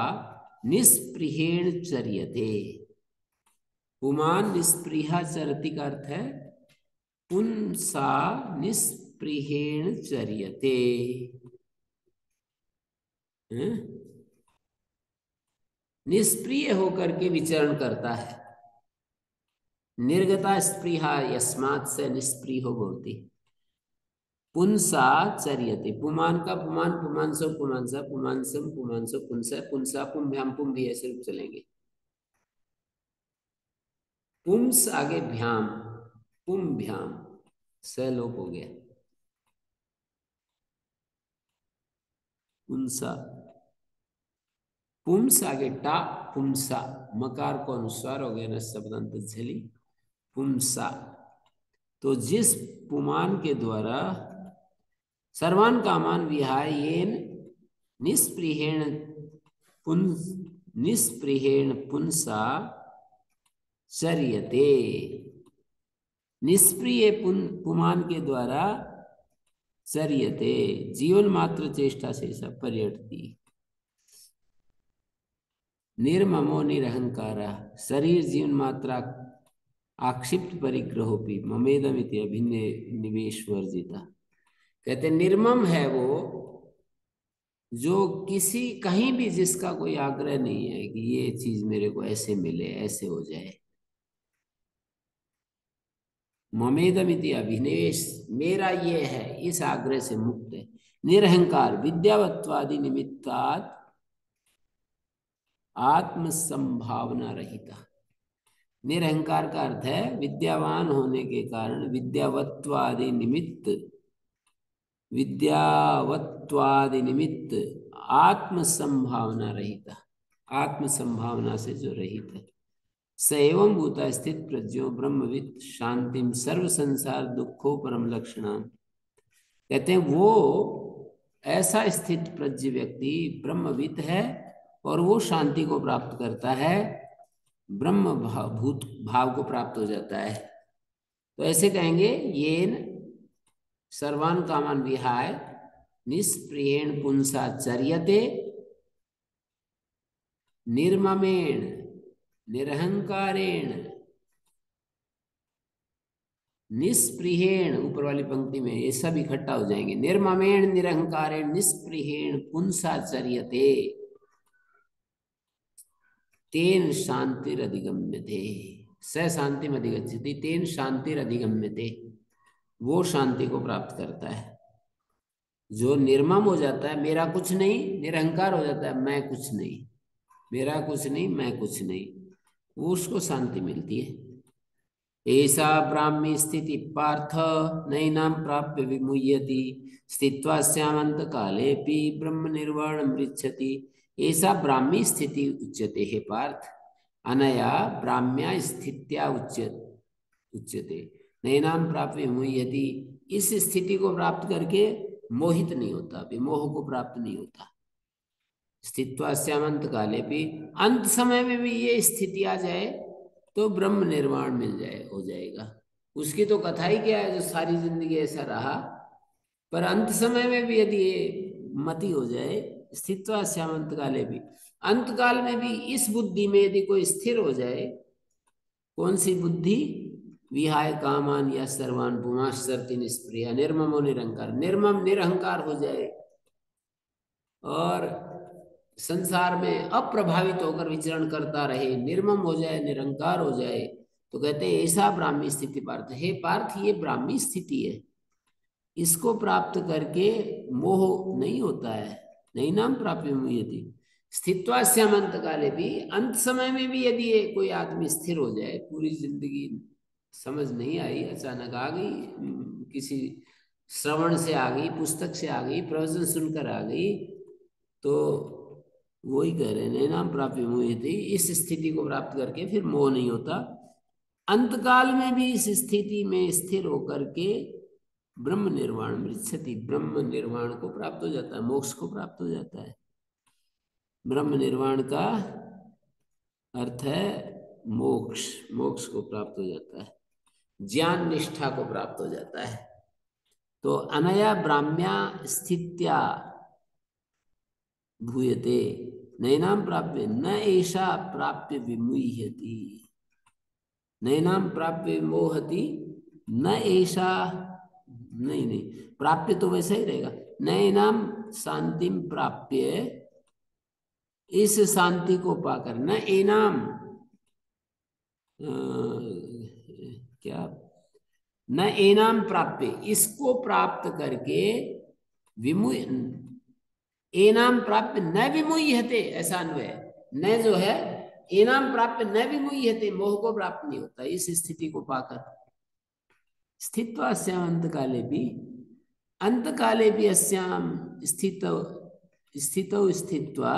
निःस्पृहेण चर्यते। पुमान निःस्पृहा चरति का अर्थ है पुंसा निःस्पृहेण चर्यते। निष्प्रिय होकर के विचरण करता है। निर्गता स्पृहा यस्मात् से निष्प्रिय हो बोलती। पुंसा चर्यते, पुमान का पुमान पुमांसो पुमांसा पुमांसम पुमांसो पुंसा पुंसा पुंभ्याम पुम भी ऐसे रूप चलेंगे। पुंस आगे भ्याम, पुंभ्याम से लोप हो गया। पुंसा पुंस आगे टा पुंसा, मकार को अनुस्वार हो गया न शब्दांत झली पुंसा। तो जिस पुमान के द्वारा सर्वान कामान विहाय येन निष्प्रिहेण निष्प्रिहेण पुंसा चर्यते, निष्प्रिय पुमान के द्वारा चर्यते, जीवन मात्र चेष्टा से सब पर्यटती। निर्ममो निरहंकारा, शरीर जीवन मात्रा आक्षिप्त परिग्रहोपि ममेदमिति अभिन्ने निवेश वर्जिता। कहते निर्मम है वो जो किसी कहीं भी जिसका कोई आग्रह नहीं है कि ये चीज मेरे को ऐसे मिले ऐसे हो जाए। ममेदमिति अभिनिवेश, मेरा ये है, इस आग्रह से मुक्त है। निरहंकार विद्यावत्वादि निमित्तात् आत्म संभावना रहिता। निरहंकार का अर्थ है विद्यावान होने के कारण विद्यावत्वादि निमित्त, विद्यावत्वादि निमित्त आत्म संभावना रहिता, आत्म संभावना से जो रहित है। स एवं भूता स्थित प्रज्ञो ब्रह्मविद शांतिम सर्व संसार दुखों परम लक्षणाम। कहते हैं वो ऐसा स्थित प्रज्ञ व्यक्ति ब्रह्मविद है और वो शांति को प्राप्त करता है, ब्रह्म भूत भाव को प्राप्त हो जाता है। तो ऐसे कहेंगे येन सर्वान कामान विहाय निष्प्रियेण पुंसा चर्यते निर्ममेण निरहंकारेण निष्प्रियेण, ऊपर वाली पंक्ति में ये सब इकट्ठा हो जाएंगे। निर्ममेण निरहंकारेण निष्प्रियेण पुंसा चर्यते तेन शांतिरधिगम्यते, स शांतिम अधिगच्छति तेन शांतिरधिगम्यते, वो शांति को प्राप्त करता है। जो निर्मम हो जाता है, मेरा कुछ नहीं, निरहंकार हो जाता है, मैं कुछ नहीं, मेरा कुछ नहीं, मैं कुछ नहीं, वो उसको शांति मिलती है। ऐसा ब्राह्मी स्थिति पार्थ नैनाम प्राप्य विमुह्यति स्थित्वा स्यामंत कालेपि ब्रह्म निर्वाणं पृच्छति। ऐसा ब्राह्मी स्थिति उच्यते हे पार्थ, अनया ब्राह्म्या स्थित्या उच्यते नैनाम प्राप्य विमुह्यति। इस स्थिति को प्राप्त करके मोहित नहीं होता, विमोह को प्राप्त नहीं होता। स्थित्वा स्यामंत कालेपि, अंत समय में भी ये स्थिति आ जाए तो ब्रह्म निर्वाण मिल जाए, हो जाएगा। उसकी तो कथा ही क्या है, जो सारी जिंदगी ऐसा रहा, पर अंत समय में भी यदि ये मति हो जाए, स्थित्वा स्यामंत काले भी, अंत काल में भी इस बुद्धि में यदि कोई स्थिर हो जाए, कौन सी बुद्धि? विहाय कामान या सर्वान पुमाश्चरति निष्प्रिया निर्ममो निरहंकार, निर्मम निरहंकार हो जाए और संसार में अप्रभावित होकर विचरण करता रहे, निर्मम हो जाए, निरंकार हो जाए, तो कहते हैं ऐसा ब्राह्मी स्थिति पार्थ। हे पार्थ, ये ब्राह्मी स्थिति है, इसको प्राप्त करके मोह नहीं होता है। नहीं नाम प्राप्य मुह्यति स्थित्वास्याम अंत काले भी, अंत समय में भी यदि ये कोई आदमी स्थिर हो जाए, पूरी जिंदगी समझ नहीं आई, अचानक आ गई, किसी श्रवण से आ गई, पुस्तक से आ गई, प्रवचन सुनकर आ गई, तो वही कह रहे हैं नाम प्राप्य मुह्यति, इस स्थिति को प्राप्त करके फिर मोह नहीं होता। अंतकाल में भी इस स्थिति में स्थिर होकर के ब्रह्म निर्वाण मृच्छति, ब्रह्म निर्वाण को प्राप्त हो जाता है, मोक्ष को प्राप्त हो जाता है। ब्रह्म निर्वाण का अर्थ है मोक्ष, मोक्ष को प्राप्त हो जाता है, ज्ञान निष्ठा को प्राप्त हो जाता है। तो अनया ब्राह्म्या स्थित्या भूयते नैनाम प्राप्य न ऐसा प्राप्य विमुह्यति, नैनाम प्राप्य विमोहति न ऐसा, नहीं नहीं, प्राप्य तो वैसा ही रहेगा, नैनाम शांतिम प्राप्य, इस शांति को पाकर, न एनाम क्या, न एनाम प्राप्य, इसको प्राप्त करके विमुह, एनाम प्राप्य न विमुह्यते, ऐसा अन्वय, न जो है एनाम प्राप्य न विमुह्यते, मोह को प्राप्त नहीं होता इस स्थिति को पाकर। स्थित्वास्याम अंत काले भी, अंत काले भी अस्याम स्थित स्थितौ स्थित्वा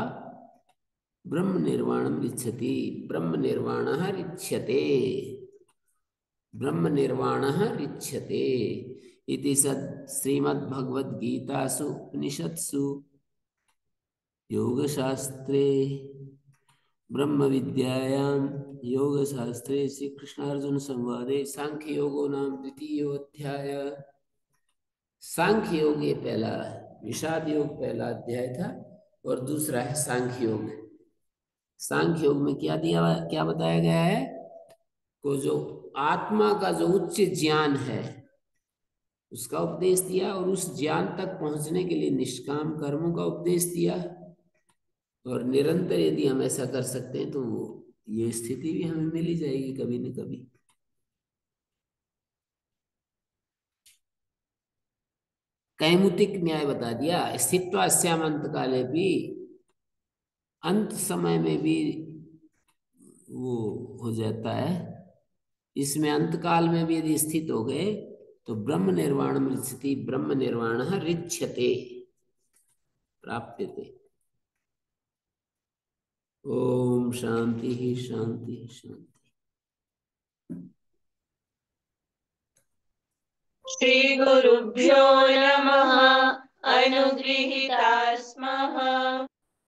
ब्रह्म निर्वाणम रिच्छति, ब्रह्म निर्वाणः रिच्छते, ब्रह्म निर्वाणः रिच्छते इति सद श्रीमद्भगवद्गीतासु उपनिषत्सु योगशास्त्रे ब्रह्म विद्यायां योगशास्त्रे श्री कृष्णार्जुन संवादे सांख्य योगो नाम द्वितीयोऽध्याय। सांख्य योग ये पहला, विषाद योग पहला अध्याय था, और दूसरा है सांख्य योग। सांख्य योग में क्या बताया गया है, को जो आत्मा का जो उच्च ज्ञान है उसका उपदेश दिया, और उस ज्ञान तक पहुंचने के लिए निष्काम कर्मों का उपदेश दिया, और निरंतर यदि हम ऐसा कर सकते हैं तो ये स्थिति भी हमें मिल ही जाएगी कभी न कभी। कैमुतिक न्याय बता दिया, स्थित्वास्याम अंत काले भी, अंत समय में भी वो हो जाता है, इसमें अंतकाल में भी यदि स्थित हो गए तो ब्रह्म निर्वाण मृच्छति, ब्रह्म निर्वाण रिच्छते, प्राप्यते। ओम शांति ही शांति शांति। श्री गुरुभ्यो नमः। अनुगृहीता स्मः।